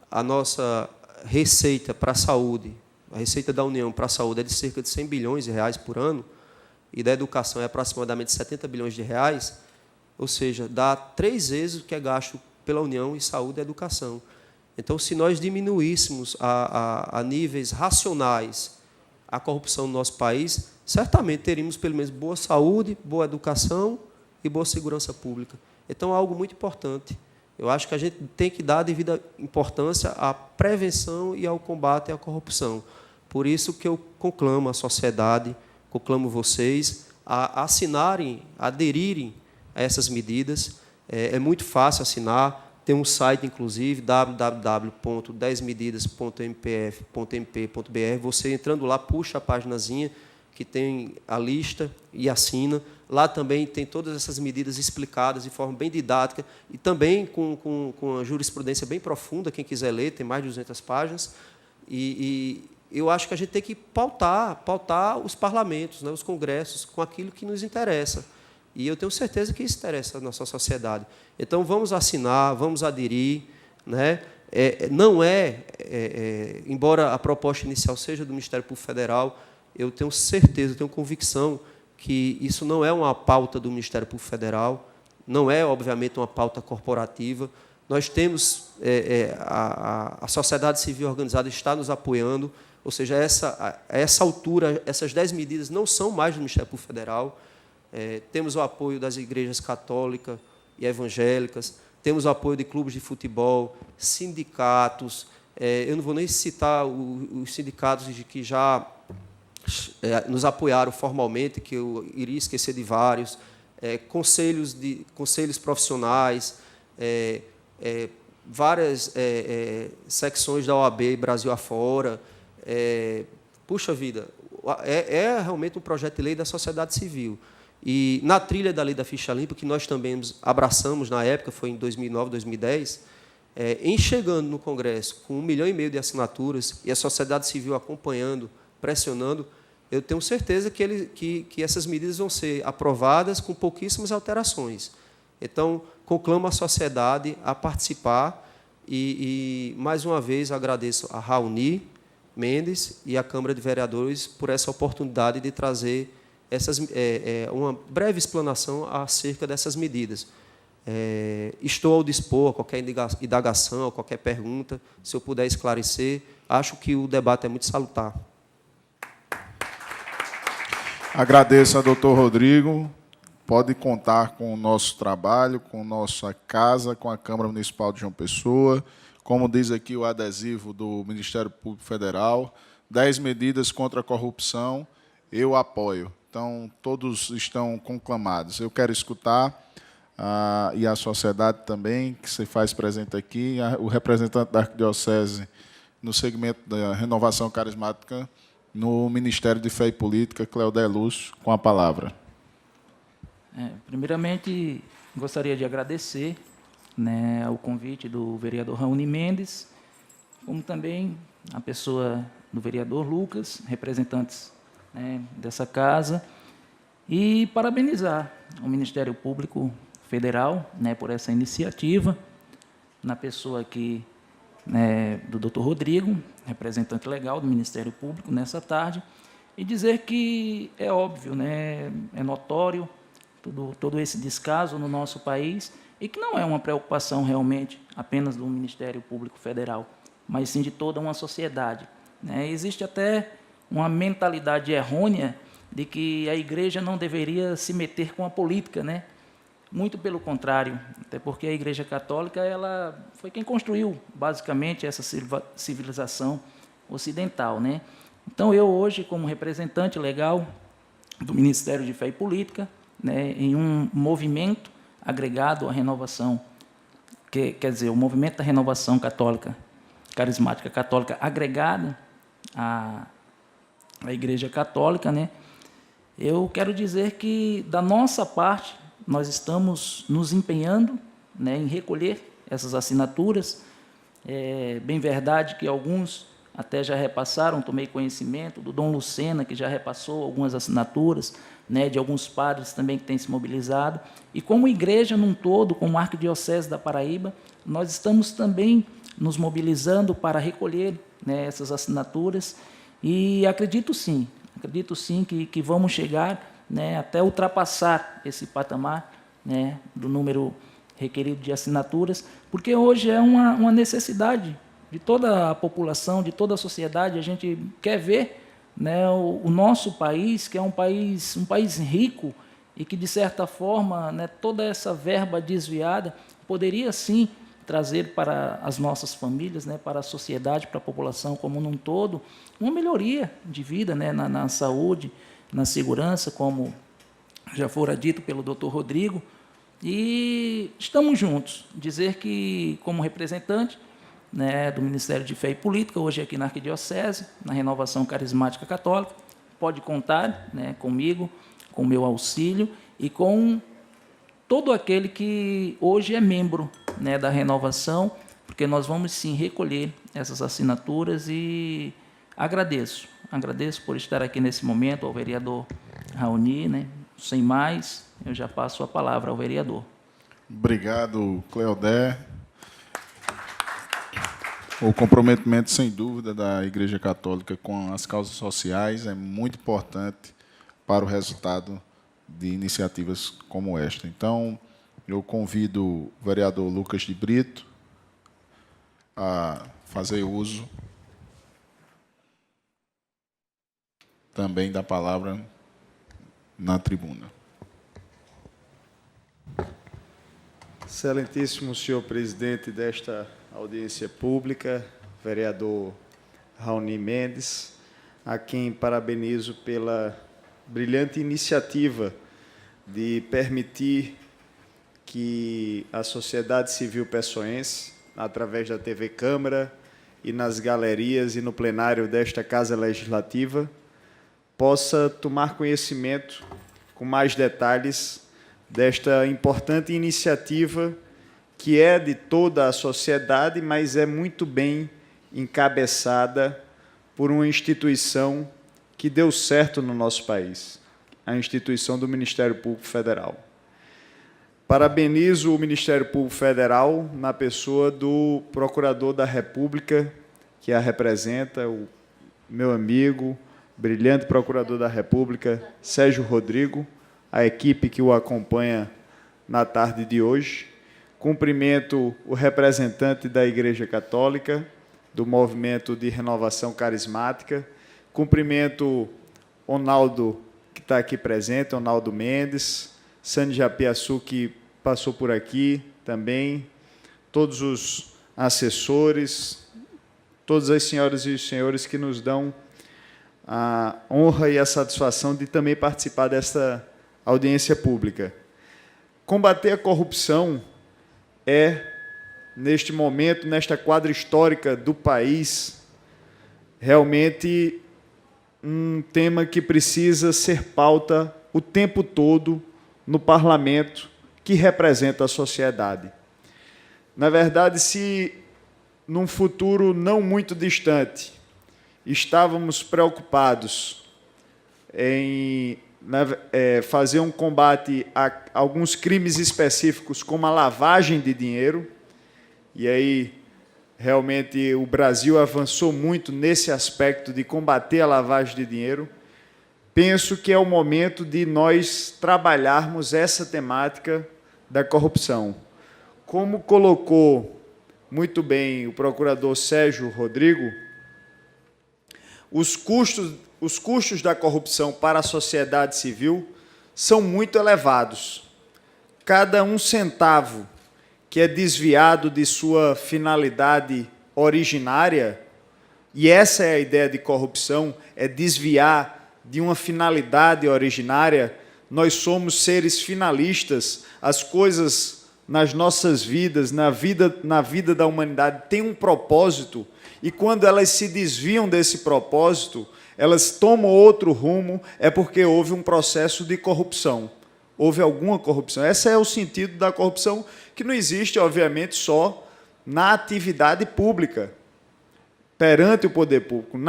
a nossa receita para a saúde, a receita da União para a saúde é de cerca de 100 bilhões de reais por ano, e da educação é aproximadamente 70 bilhões de reais, ou seja, dá 3 vezes o que é gasto pela União em saúde e educação. Então, se nós diminuíssemos a níveis racionais a corrupção no nosso país, certamente teríamos, pelo menos, boa saúde, boa educação e boa segurança pública. Então, é algo muito importante. Eu acho que a gente tem que dar a devida importância à prevenção e ao combate à corrupção. Por isso que eu conclamo a sociedade, conclamo vocês a assinarem, a aderirem a essas medidas. É muito fácil assinar. Tem um site, inclusive, www.10medidas.mpf.mp.br. Você, entrando lá, puxa a paginazinha, que tem a lista e assina. Lá também tem todas essas medidas explicadas de forma bem didática e também com a jurisprudência bem profunda, quem quiser ler, tem mais de 200 páginas. E eu acho que a gente tem que pautar os parlamentos, né, os congressos, com aquilo que nos interessa. E eu tenho certeza que isso interessa a nossa sociedade. Então, vamos assinar, vamos aderir. Né? Embora a proposta inicial seja do Ministério Público Federal, eu tenho certeza, eu tenho convicção que isso não é uma pauta do Ministério Público Federal, não é, obviamente, uma pauta corporativa. Nós temos, a sociedade civil organizada está nos apoiando, ou seja, a essa altura, essas 10 medidas não são mais do Ministério Público Federal. Temos o apoio das igrejas católicas e evangélicas, temos o apoio de clubes de futebol, sindicatos, eu não vou nem citar os sindicatos que já nos apoiaram formalmente, que eu iria esquecer de vários, conselhos profissionais, várias secções da OAB Brasil afora. Puxa vida, é realmente um projeto de lei da sociedade civil. E na trilha da lei da ficha limpa, que nós também abraçamos na época, foi em 2009, 2010, em chegando no Congresso com 1,5 milhão de assinaturas e a sociedade civil acompanhando, pressionando, eu tenho certeza que essas medidas vão ser aprovadas com pouquíssimas alterações. Então, conclamo a sociedade a participar e mais uma vez, agradeço a Raoni Mendes e a Câmara de Vereadores por essa oportunidade de trazer uma breve explanação acerca dessas medidas. Estou ao dispor a qualquer indagação, a qualquer pergunta, se eu puder esclarecer. Acho que o debate é muito salutar. Agradeço ao doutor Rodrigo. Pode contar com o nosso trabalho, com nossa casa, com a Câmara Municipal de João Pessoa. Como diz aqui o adesivo do Ministério Público Federal, 10 medidas contra a corrupção, eu apoio. Então, todos estão conclamados. Eu quero escutar, e a sociedade também, que se faz presente aqui, o representante da Arquidiocese no segmento da renovação carismática, no Ministério de Fé e Política, Cleodé Lúcio, com a palavra. Primeiramente, gostaria de agradecer, né, o convite do vereador Raoni Mendes, como também a pessoa do vereador Lucas, representantes, né, dessa casa, e parabenizar o Ministério Público Federal, né, por essa iniciativa, na pessoa aqui, né, do Dr. Rodrigo, representante legal do Ministério Público, nessa tarde, e dizer que é óbvio, né, é notório todo esse descaso no nosso país, e que não é uma preocupação realmente apenas do Ministério Público Federal, mas sim de toda uma sociedade, né? Existe até uma mentalidade errônea de que a igreja não deveria se meter com a política, né? Muito pelo contrário, até porque a Igreja Católica ela foi quem construiu, basicamente, essa civilização ocidental, né? Então, eu hoje, como representante legal do Ministério de Fé e Política, né, em um movimento agregado à renovação, quer dizer, o movimento da renovação católica, carismática católica, agregada à Igreja Católica, né, eu quero dizer que, da nossa parte, nós estamos nos empenhando, né, em recolher essas assinaturas. É bem verdade que alguns até já repassaram, tomei conhecimento do Dom Lucena, que já repassou algumas assinaturas, né, de alguns padres também que têm se mobilizado. E como igreja num todo, como Arquidiocese da Paraíba, nós estamos também nos mobilizando para recolher, né, essas assinaturas. E acredito sim que vamos chegar, né, até ultrapassar esse patamar, né, do número requerido de assinaturas, porque hoje é uma necessidade de toda a população, de toda a sociedade. A gente quer ver, né, o nosso país, que é um país rico e que, de certa forma, né, toda essa verba desviada poderia, sim, trazer para as nossas famílias, né, para a sociedade, para a população como um todo, uma melhoria de vida, né, na saúde, na segurança, como já fora dito pelo Dr. Rodrigo. E estamos juntos. Dizer que, como representante, né, do Ministério de Fé e Política, hoje aqui na Arquidiocese, na Renovação Carismática Católica, pode contar, né, comigo, com o meu auxílio e com todo aquele que hoje é membro, né, da renovação, porque nós vamos sim recolher essas assinaturas e agradeço por estar aqui nesse momento ao vereador Raoni, né? Sem mais, eu já passo a palavra ao vereador. Obrigado, Cleodé. O comprometimento, sem dúvida, da Igreja Católica com as causas sociais é muito importante para o resultado de iniciativas como esta. Então, eu convido o vereador Lucas de Brito a fazer uso também da palavra na tribuna. Excelentíssimo senhor presidente desta audiência pública, vereador Raoni Mendes, a quem parabenizo pela brilhante iniciativa de permitir que a sociedade civil pessoense, através da TV Câmara e nas galerias e no plenário desta Casa Legislativa, possa tomar conhecimento com mais detalhes desta importante iniciativa que é de toda a sociedade, mas é muito bem encabeçada por uma instituição que deu certo no nosso país, a instituição do Ministério Público Federal. Parabenizo o Ministério Público Federal na pessoa do Procurador da República, que a representa, o meu amigo, brilhante Procurador da República, Sérgio Rodrigo, a equipe que o acompanha na tarde de hoje. Cumprimento o representante da Igreja Católica, do Movimento de Renovação Carismática. Cumprimento Ronaldo, que está aqui presente, Ronaldo Mendes, Sani Japiaçu, que passou por aqui também, todos os assessores, todas as senhoras e os senhores que nos dão a honra e a satisfação de também participar desta audiência pública. Combater a corrupção é, neste momento, nesta quadra histórica do país, realmente um tema que precisa ser pauta o tempo todo no parlamento que representa a sociedade. Na verdade, se num futuro não muito distante estávamos preocupados em fazer um combate a alguns crimes específicos, como a lavagem de dinheiro, e aí realmente o Brasil avançou muito nesse aspecto de combater a lavagem de dinheiro, penso que é o momento de nós trabalharmos essa temática da corrupção. Como colocou muito bem o procurador Sérgio Rodrigo, os custos da corrupção para a sociedade civil são muito elevados. Cada um centavo que é desviado de sua finalidade originária, e essa é a ideia de corrupção, é desviar de uma finalidade originária. Nós somos seres finalistas, as coisas nas nossas vidas, na vida da humanidade, têm um propósito, e quando elas se desviam desse propósito, elas tomam outro rumo, é porque houve um processo de corrupção. Houve alguma corrupção. Esse é o sentido da corrupção, que não existe, obviamente, só na atividade pública, perante o poder público.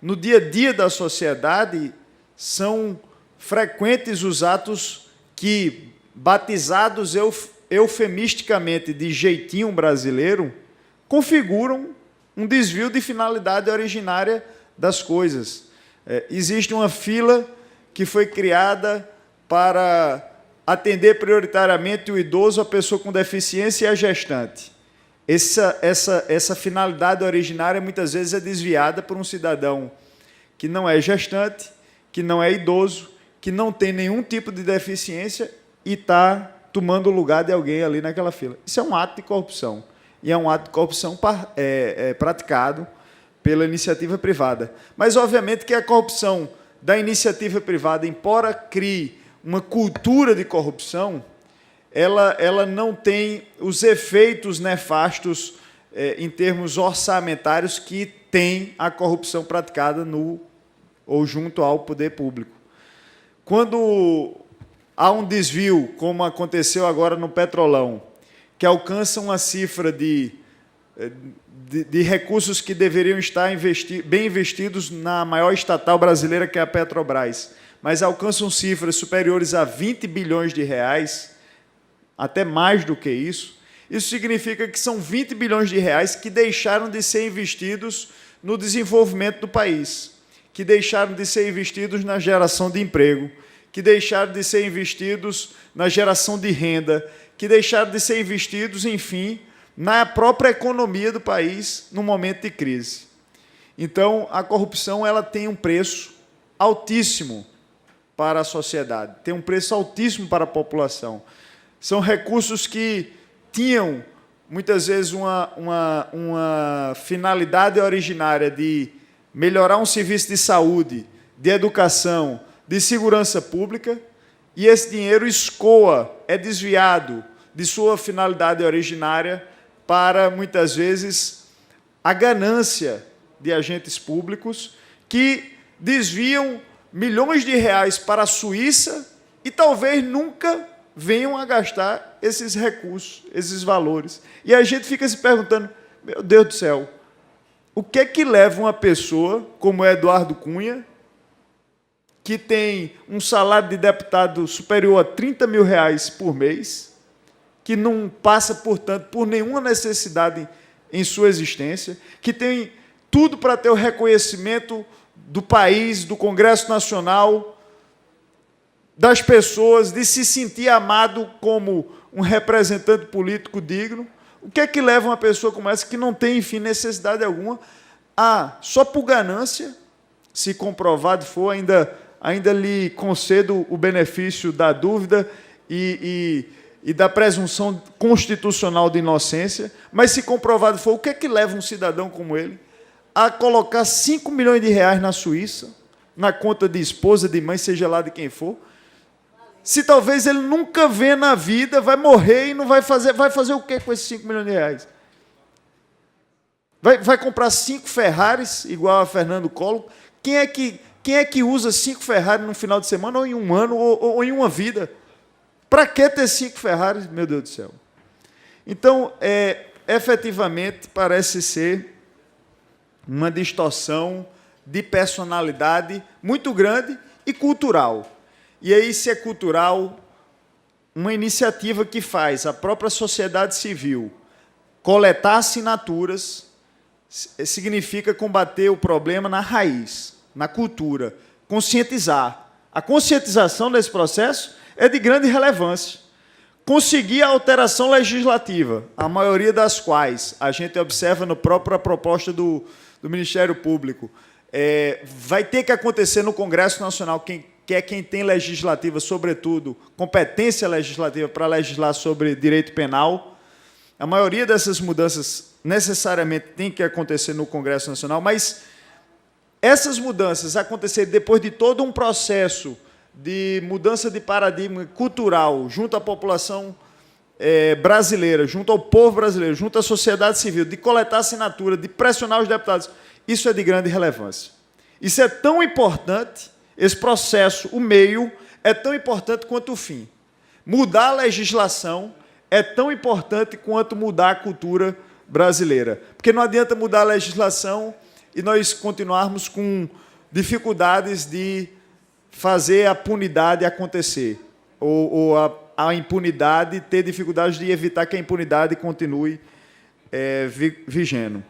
No dia a dia da sociedade, são frequentes os atos que, batizados eufemisticamente de jeitinho brasileiro, configuram um desvio de finalidade originária das coisas. Existe uma fila que foi criada para atender prioritariamente o idoso, a pessoa com deficiência e a gestante. Essa finalidade originária muitas vezes é desviada por um cidadão que não é gestante, que não é idoso, que não tem nenhum tipo de deficiência e está tomando o lugar de alguém ali naquela fila. Isso é um ato de corrupção. E é um ato de corrupção praticado pela iniciativa privada. Mas, obviamente, que a corrupção da iniciativa privada, embora crie uma cultura de corrupção, ela não tem os efeitos nefastos em termos orçamentários que tem a corrupção praticada no ou junto ao poder público. Quando há um desvio, como aconteceu agora no Petrolão, que alcança uma cifra de recursos que deveriam estar bem investidos na maior estatal brasileira, que é a Petrobras, mas alcançam cifras superiores a 20 bilhões de reais, até mais do que isso, isso significa que são 20 bilhões de reais que deixaram de ser investidos no desenvolvimento do país, que deixaram de ser investidos na geração de emprego, que deixaram de ser investidos na geração de renda, que deixaram de ser investidos, enfim, na própria economia do país no momento de crise. Então, a corrupção ela tem um preço altíssimo para a sociedade, tem um preço altíssimo para a população. São recursos que tinham, muitas vezes, uma finalidade originária de melhorar um serviço de saúde, de educação, de segurança pública, e esse dinheiro escoa, é desviado de sua finalidade originária para, muitas vezes, a ganância de agentes públicos que desviam milhões de reais para a Suíça e talvez nunca venham a gastar esses recursos, esses valores. E a gente fica se perguntando, meu Deus do céu, o que é que leva uma pessoa como Eduardo Cunha, que tem um salário de deputado superior a 30 mil reais por mês, que não passa, portanto, por nenhuma necessidade em sua existência, que tem tudo para ter o reconhecimento do país, do Congresso Nacional, das pessoas, de se sentir amado como um representante político digno. O que é que leva uma pessoa como essa, que não tem, enfim, necessidade alguma, a, só por ganância, se comprovado for, ainda lhe concedo o benefício da dúvida e da presunção constitucional de inocência, mas se comprovado for, o que é que leva um cidadão como ele a colocar 5 milhões de reais na Suíça, na conta de esposa, de mãe, seja lá de quem for, se talvez ele nunca vê na vida, vai morrer e não vai fazer o quê com esses 5 milhões de reais? Vai comprar 5 Ferraris, igual a Fernando Collor? Quem é que usa 5 Ferraris no final de semana, ou em um ano, ou em uma vida? Para que ter 5 Ferraris? Meu Deus do céu. Então, efetivamente, parece ser uma distorção de personalidade muito grande e cultural. E aí, se é cultural, uma iniciativa que faz a própria sociedade civil coletar assinaturas significa combater o problema na raiz, na cultura, conscientizar. A conscientização desse processo é de grande relevância. Conseguir a alteração legislativa, a maioria das quais a gente observa na própria proposta do Ministério Público, vai ter que acontecer no Congresso Nacional, que é quem tem legislativa, sobretudo, competência legislativa para legislar sobre direito penal. A maioria dessas mudanças necessariamente tem que acontecer no Congresso Nacional, mas essas mudanças acontecerem depois de todo um processo de mudança de paradigma cultural junto à população brasileira, junto ao povo brasileiro, junto à sociedade civil, de coletar assinatura, de pressionar os deputados, isso é de grande relevância. Isso é tão importante, esse processo, o meio, é tão importante quanto o fim. Mudar a legislação é tão importante quanto mudar a cultura brasileira. Porque não adianta mudar a legislação e nós continuarmos com dificuldades de fazer a punidade acontecer, ou a impunidade, ter dificuldades de evitar que a impunidade continue vigendo.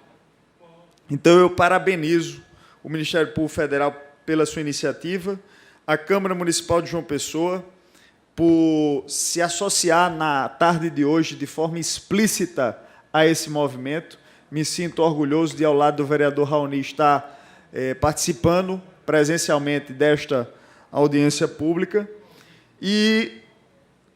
Então, eu parabenizo o Ministério Público Federal pela sua iniciativa, a Câmara Municipal de João Pessoa por se associar na tarde de hoje de forma explícita a esse movimento. Me sinto orgulhoso de, ao lado do vereador Raoni, estar participando presencialmente desta audiência pública. E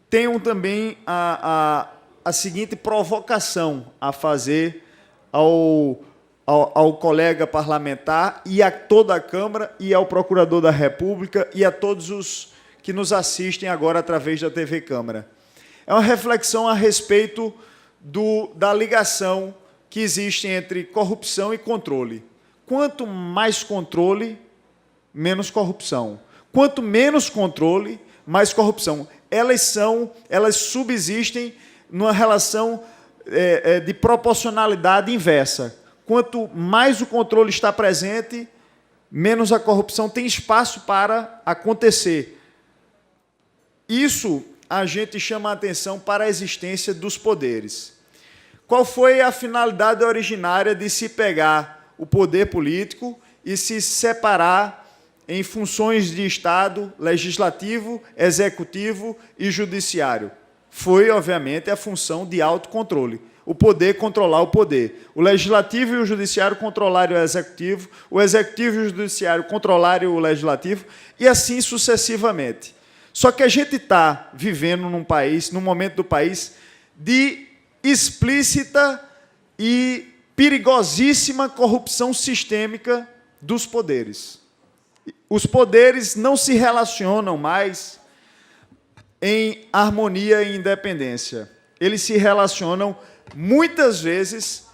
tenho também a seguinte provocação a fazer ao colega parlamentar e a toda a Câmara e ao Procurador da República e a todos os que nos assistem agora através da TV Câmara. É uma reflexão a respeito da ligação que existe entre corrupção e controle. Quanto mais controle, menos corrupção. Quanto menos controle, mais corrupção. Elas subsistem numa relação de proporcionalidade inversa. Quanto mais o controle está presente, menos a corrupção tem espaço para acontecer. Isso a gente chama a atenção para a existência dos poderes. Qual foi a finalidade originária de se pegar o poder político e se separar em funções de Estado, legislativo, executivo e judiciário? Foi, obviamente, a função de autocontrole. O poder controlar o poder. O legislativo e o judiciário controlarem o executivo e o judiciário controlarem o legislativo, e assim sucessivamente. Só que a gente está vivendo num momento do país de explícita e perigosíssima corrupção sistêmica dos poderes. Os poderes não se relacionam mais em harmonia e independência. Eles se relacionam, muitas vezes,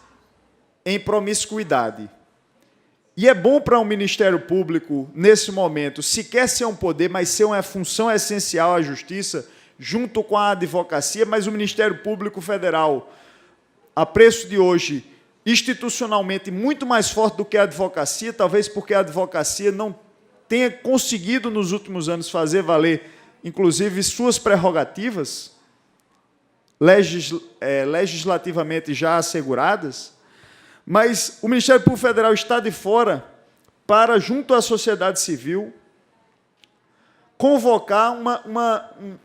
em promiscuidade. E é bom para um Ministério Público, nesse momento, se quer ser um poder, mas ser uma função essencial à justiça, junto com a advocacia, mas o Ministério Público Federal, a preço de hoje, institucionalmente muito mais forte do que a advocacia, talvez porque a advocacia não tenha conseguido, nos últimos anos, fazer valer, inclusive, suas prerrogativas, legislativamente já asseguradas, mas o Ministério Público Federal está de fora para, junto à sociedade civil, convocar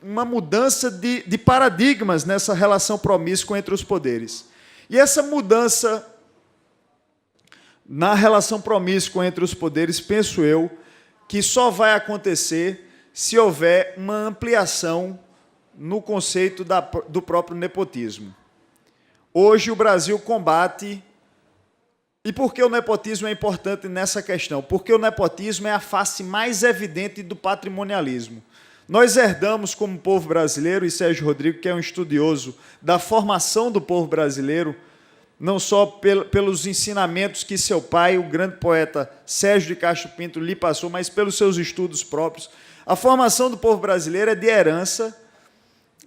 uma mudança de paradigmas nessa relação promíscua entre os poderes. E essa mudança na relação promíscua entre os poderes, penso eu, que só vai acontecer se houver uma ampliação no conceito do próprio nepotismo. Hoje o Brasil combate... E por que o nepotismo é importante nessa questão? Porque o nepotismo é a face mais evidente do patrimonialismo. Nós herdamos, como povo brasileiro, e Sérgio Rodrigo, que é um estudioso da formação do povo brasileiro, não só pelos ensinamentos que seu pai, o grande poeta Sérgio de Castro Pinto, lhe passou, mas pelos seus estudos próprios. A formação do povo brasileiro é de herança,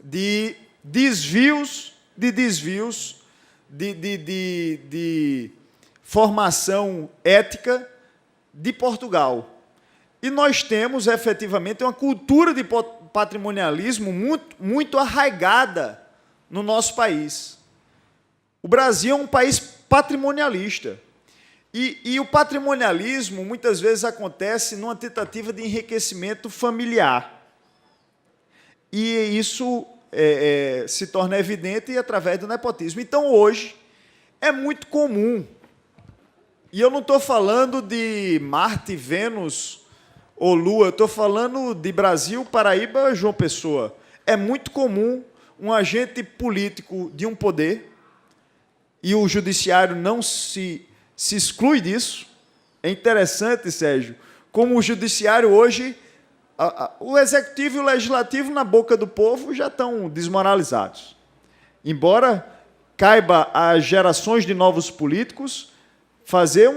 de desvios, de formação ética de Portugal. E nós temos, efetivamente, uma cultura de patrimonialismo muito arraigada no nosso país. O Brasil é um país patrimonialista. E o patrimonialismo, muitas vezes, acontece numa tentativa de enriquecimento familiar. E isso se torna evidente através do nepotismo. Então, hoje, é muito comum. E eu não estou falando de Marte, Vênus ou Lua, eu estou falando de Brasil, Paraíba, João Pessoa. É muito comum um agente político de um poder, e o judiciário não se exclui disso. É interessante, Sérgio, como o judiciário hoje, o executivo e o legislativo, na boca do povo, já estão desmoralizados. Embora caiba às gerações de novos políticos fazer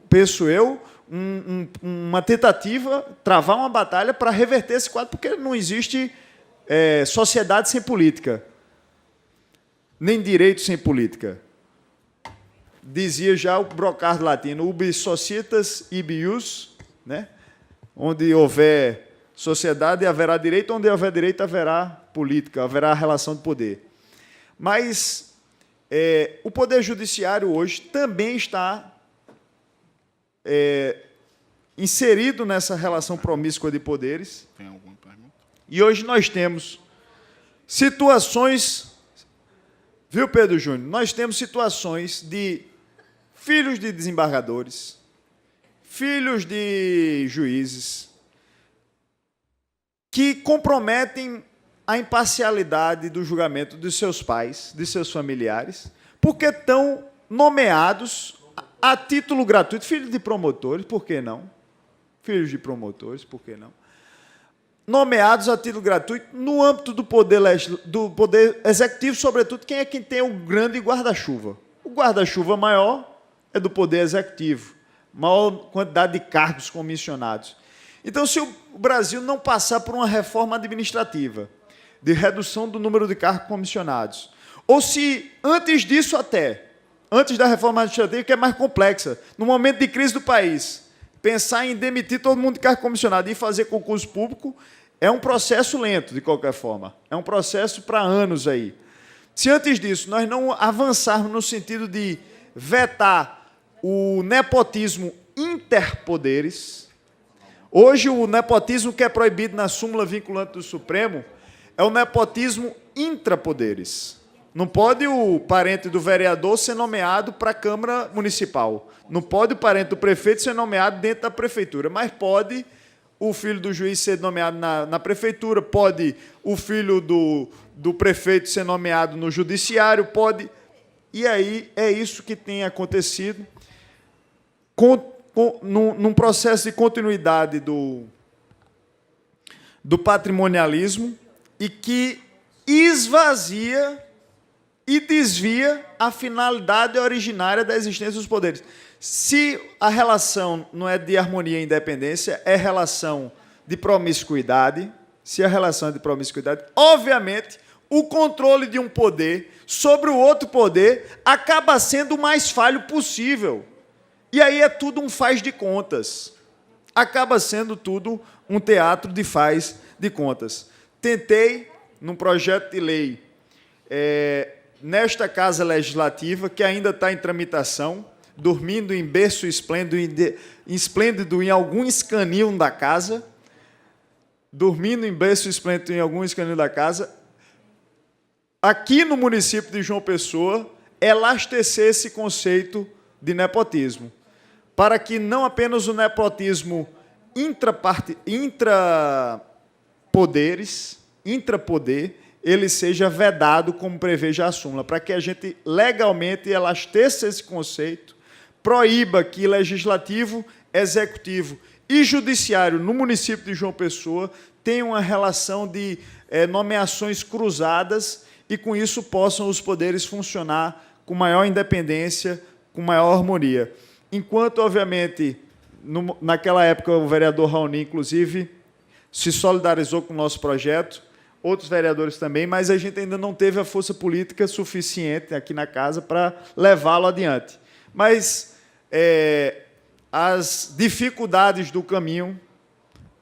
penso eu, uma tentativa, travar uma batalha para reverter esse quadro, porque não existe sociedade sem política, nem direito sem política. Dizia já o Brocardo latino, ubi societas ibi ius, né? Onde houver sociedade, haverá direito, onde houver direito, haverá política, haverá relação de poder. Mas o Poder Judiciário hoje também está inserido nessa relação promíscua de poderes. Tem alguma pergunta? E hoje nós temos situações... Viu, Pedro Júnior? Nós temos situações de filhos de desembargadores, filhos de juízes, que comprometem a imparcialidade do julgamento dos seus pais, de seus familiares, porque estão nomeados a título gratuito, filhos de promotores, por que não? Filhos de promotores, por que não? Nomeados a título gratuito no âmbito do poder executivo, sobretudo, quem é quem tem o grande guarda-chuva? O guarda-chuva maior é do poder executivo, maior quantidade de cargos comissionados. Então, se o Brasil não passar por uma reforma administrativa, de redução do número de cargos comissionados, ou se, antes disso até, antes da reforma administrativa, que é mais complexa, no momento de crise do país, pensar em demitir todo mundo de cargo comissionado e fazer concurso público é um processo lento, de qualquer forma. É um processo para anos aí. Se antes disso nós não avançarmos no sentido de vetar o nepotismo interpoderes, hoje o nepotismo que é proibido na súmula vinculante do Supremo é o nepotismo intrapoderes. Não pode o parente do vereador ser nomeado para a Câmara Municipal. Não pode o parente do prefeito ser nomeado dentro da prefeitura, mas pode o filho do juiz ser nomeado na prefeitura, pode o filho do prefeito ser nomeado no judiciário, pode... E aí é isso que tem acontecido num processo de continuidade do patrimonialismo e que esvazia e desvia a finalidade originária da existência dos poderes. Se a relação não é de harmonia e independência, é relação de promiscuidade. Se a relação é de promiscuidade, obviamente, o controle de um poder sobre o outro poder acaba sendo o mais falho possível. E aí é tudo um faz de contas. Acaba sendo tudo um teatro de faz de contas. Tentei, num projeto de lei, nesta Casa Legislativa, que ainda está em tramitação, dormindo em berço esplêndido em algum escanil da casa, aqui no município de João Pessoa, elastecer esse conceito de nepotismo, para que não apenas o nepotismo intrapoder, ele seja vedado, como preveja a súmula, para que a gente legalmente elasteça esse conceito, proíba que legislativo, executivo e judiciário no município de João Pessoa tenham uma relação de nomeações cruzadas e, com isso, possam os poderes funcionar com maior independência, com maior harmonia. Enquanto, obviamente, naquela época, o vereador Raoni, inclusive, se solidarizou com o nosso projeto, outros vereadores também, mas a gente ainda não teve a força política suficiente aqui na casa para levá-lo adiante. Mas as dificuldades do caminho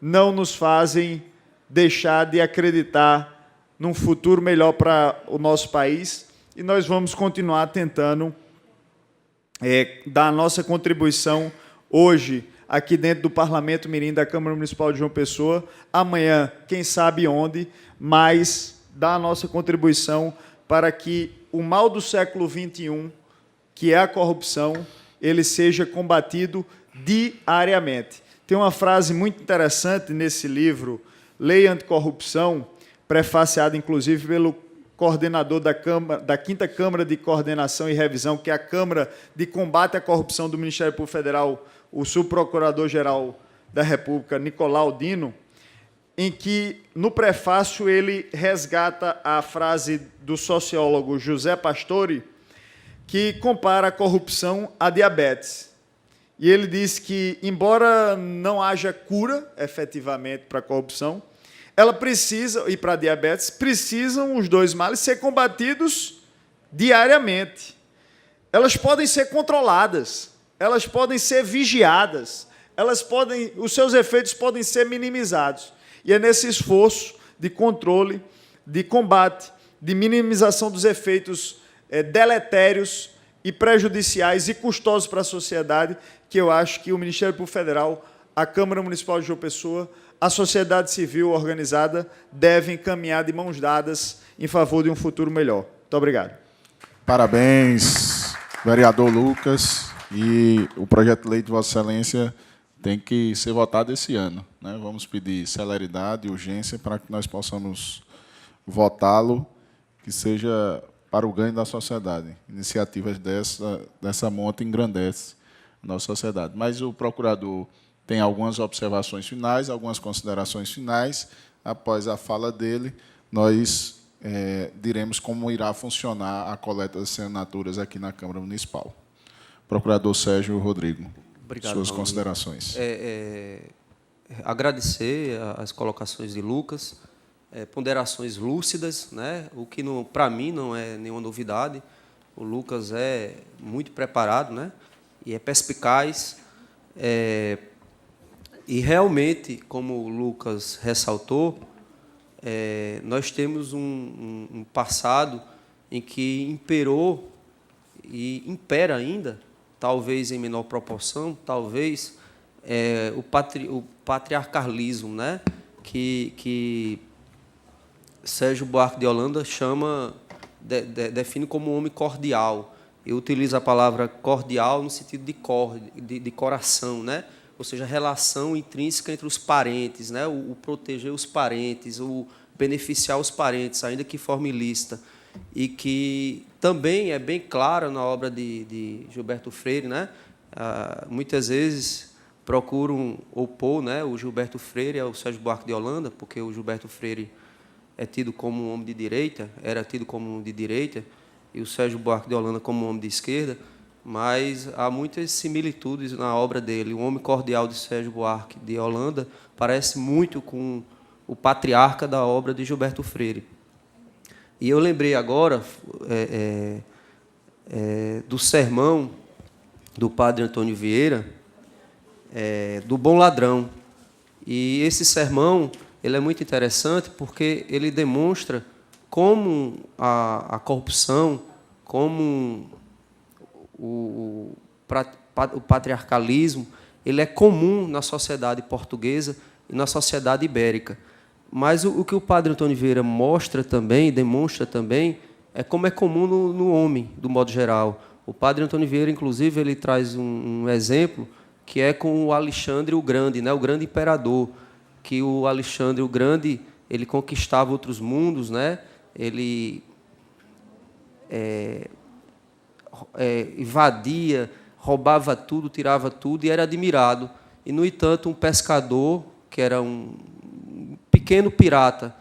não nos fazem deixar de acreditar num futuro melhor para o nosso país e nós vamos continuar tentando dar a nossa contribuição hoje aqui dentro do Parlamento Mirim da Câmara Municipal de João Pessoa, amanhã, quem sabe onde, mas dar a nossa contribuição para que o mal do século XXI, que é a corrupção, ele seja combatido diariamente. Tem uma frase muito interessante nesse livro, Lei Anticorrupção, prefaciada, inclusive, pelo coordenador da 5ª Câmara de Coordenação e Revisão, que é a Câmara de Combate à Corrupção do Ministério Público Federal, o subprocurador-geral da República, Nicolau Dino, em que, no prefácio, ele resgata a frase do sociólogo José Pastore, que compara a corrupção à diabetes. E ele diz que, embora não haja cura, efetivamente, para a corrupção, ela precisa, e para a diabetes, precisam os dois males ser combatidos diariamente. Elas podem ser controladas, elas podem ser vigiadas, os seus efeitos podem ser minimizados. E é nesse esforço de controle, de combate, de minimização dos efeitos deletérios e prejudiciais e custosos para a sociedade que eu acho que o Ministério Público Federal, a Câmara Municipal de João Pessoa, a sociedade civil organizada devem caminhar de mãos dadas em favor de um futuro melhor. Muito obrigado. Parabéns, vereador Lucas. E o projeto de lei de Vossa Excelência tem que ser votado esse ano, né? Vamos pedir celeridade e urgência para que nós possamos votá-lo, que seja para o ganho da sociedade. Iniciativas dessa monta engrandece a nossa sociedade. Mas o procurador tem algumas observações finais, algumas considerações finais. Após a fala dele, nós diremos como irá funcionar a coleta de assinaturas aqui na Câmara Municipal. Procurador Sérgio Rodrigo. Obrigado, suas Raoni. considerações. Agradecer as colocações de Lucas, ponderações lúcidas, né? O que para mim não é nenhuma novidade. O Lucas é muito preparado, né? E é perspicaz. E realmente, como o Lucas ressaltou, nós temos um passado em que imperou e impera ainda, talvez em menor proporção, talvez o patriarcalismo, né? que Sérgio Buarque de Holanda define como um homem cordial. Eu utilizo a palavra cordial no sentido de coração, né? Ou seja, a relação intrínseca entre os parentes, né? o proteger os parentes, o beneficiar os parentes, ainda que forma ilícita, e que também é bem clara na obra de Gilberto Freire, né? Muitas vezes procuram opor, né, o Gilberto Freire ao Sérgio Buarque de Holanda, porque o Gilberto Freire é tido como um homem de direita, era tido como um homem de direita, e o Sérgio Buarque de Holanda como um homem de esquerda, mas há muitas similitudes na obra dele. O homem cordial de Sérgio Buarque de Holanda parece muito com o patriarca da obra de Gilberto Freire. E eu lembrei agora do sermão do padre Antônio Vieira, do Bom Ladrão. E esse sermão ele é muito interessante porque ele demonstra como a corrupção, como o patriarcalismo, ele é comum na sociedade portuguesa e na sociedade ibérica. Mas o que o padre Antônio Vieira mostra também, demonstra também, é como é comum no homem, do modo geral. O padre Antônio Vieira, inclusive, ele traz um exemplo que é com o Alexandre o Grande, né, o grande imperador, que o Alexandre o Grande ele conquistava outros mundos, né, ele invadia, roubava tudo, tirava tudo e era admirado. E, no entanto, um pescador, que era um pequeno pirata,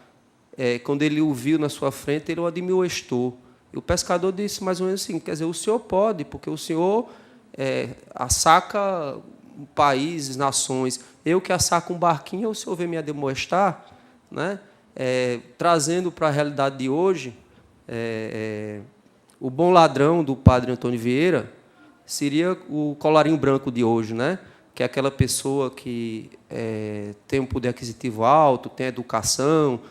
quando ele o viu na sua frente, ele o admoestou. E o pescador disse mais ou menos assim, quer dizer, o senhor pode, porque o senhor assaca países, nações, eu que assaco um barquinho, o senhor vem me admoestar, né? Trazendo para a realidade de hoje, o bom ladrão do padre Antônio Vieira seria o colarinho branco de hoje, né? Que é aquela pessoa que tem um poder aquisitivo alto, tem educação.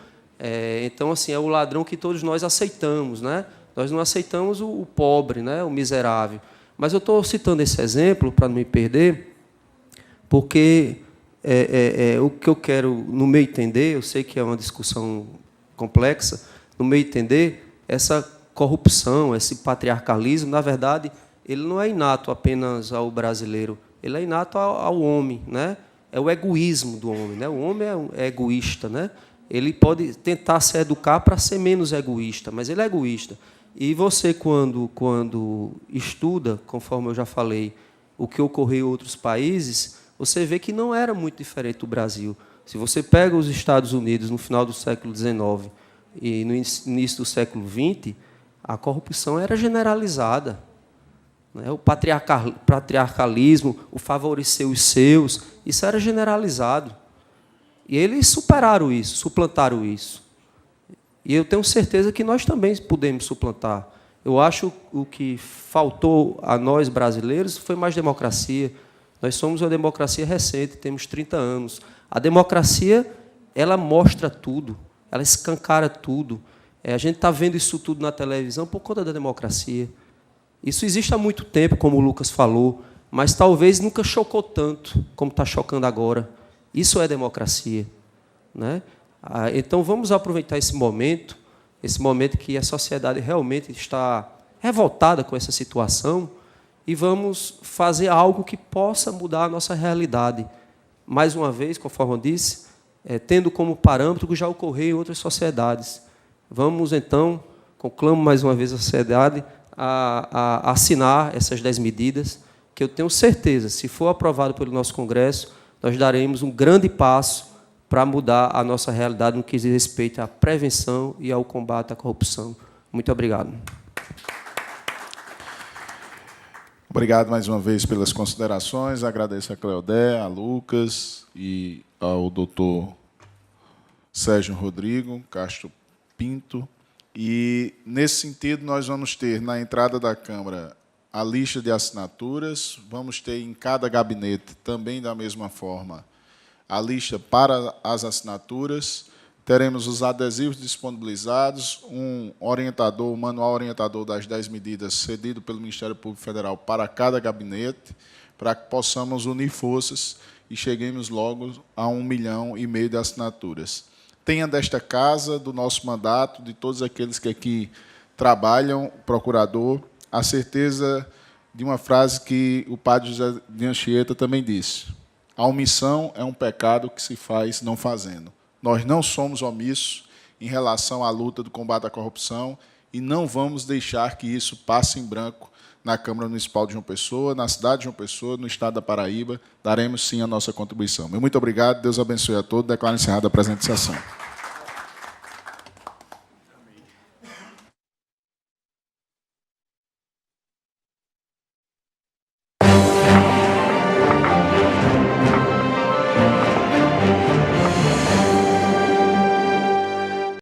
Então, assim, é o ladrão que todos nós aceitamos, né? Nós não aceitamos o pobre, né? O miserável. Mas eu estou citando esse exemplo para não me perder, porque o que eu quero, no meu entender, eu sei que é uma discussão complexa, no meu entender, essa corrupção, esse patriarcalismo, na verdade, ele não é inato apenas ao brasileiro, ele é inato ao homem, né? É o egoísmo do homem, né? O homem é egoísta, né? Ele pode tentar se educar para ser menos egoísta, mas ele é egoísta. E você, quando estuda, conforme eu já falei, o que ocorreu em outros países, você vê que não era muito diferente do Brasil. Se você pega os Estados Unidos no final do século XIX e no início do século XX, a corrupção era generalizada. O patriarcalismo, o favorecer os seus, isso era generalizado. E eles superaram isso, suplantaram isso. E eu tenho certeza que nós também podemos suplantar. Eu acho que o que faltou a nós, brasileiros, foi mais democracia. Nós somos uma democracia recente, temos 30 anos. A democracia, ela mostra tudo, ela escancara tudo. A gente está vendo isso tudo na televisão por conta da democracia. Isso existe há muito tempo, como o Lucas falou, mas talvez nunca chocou tanto como está chocando agora. Isso é democracia, né? Então, vamos aproveitar esse momento que a sociedade realmente está revoltada com essa situação, e vamos fazer algo que possa mudar a nossa realidade. Mais uma vez, conforme eu disse, tendo como parâmetro o que já ocorreu em outras sociedades. Vamos, então, conclamo mais uma vez a sociedade a assinar essas 10 medidas, que eu tenho certeza, se for aprovado pelo nosso Congresso, nós daremos um grande passo para mudar a nossa realidade no que diz respeito à prevenção e ao combate à corrupção. Muito obrigado. Obrigado mais uma vez pelas considerações. Agradeço a Cleodé, a Lucas e ao doutor Sérgio Rodrigo Castro Pinto. E, nesse sentido, nós vamos ter, na entrada da Câmara, a lista de assinaturas. Vamos ter em cada gabinete, também da mesma forma, a lista para as assinaturas. Teremos os adesivos disponibilizados, um orientador, um manual orientador das 10 medidas cedido pelo Ministério Público Federal para cada gabinete, para que possamos unir forças e cheguemos logo a 1,5 milhão de assinaturas. Tenha desta casa, do nosso mandato, de todos aqueles que aqui trabalham, procurador, a certeza de uma frase que o padre José de Anchieta também disse: a omissão é um pecado que se faz não fazendo. Nós não somos omissos em relação à luta do combate à corrupção e não vamos deixar que isso passe em branco na Câmara Municipal de João Pessoa, na cidade de João Pessoa, no estado da Paraíba. Daremos, sim, a nossa contribuição. Muito obrigado, Deus abençoe a todos. Declaro encerrada a presente sessão.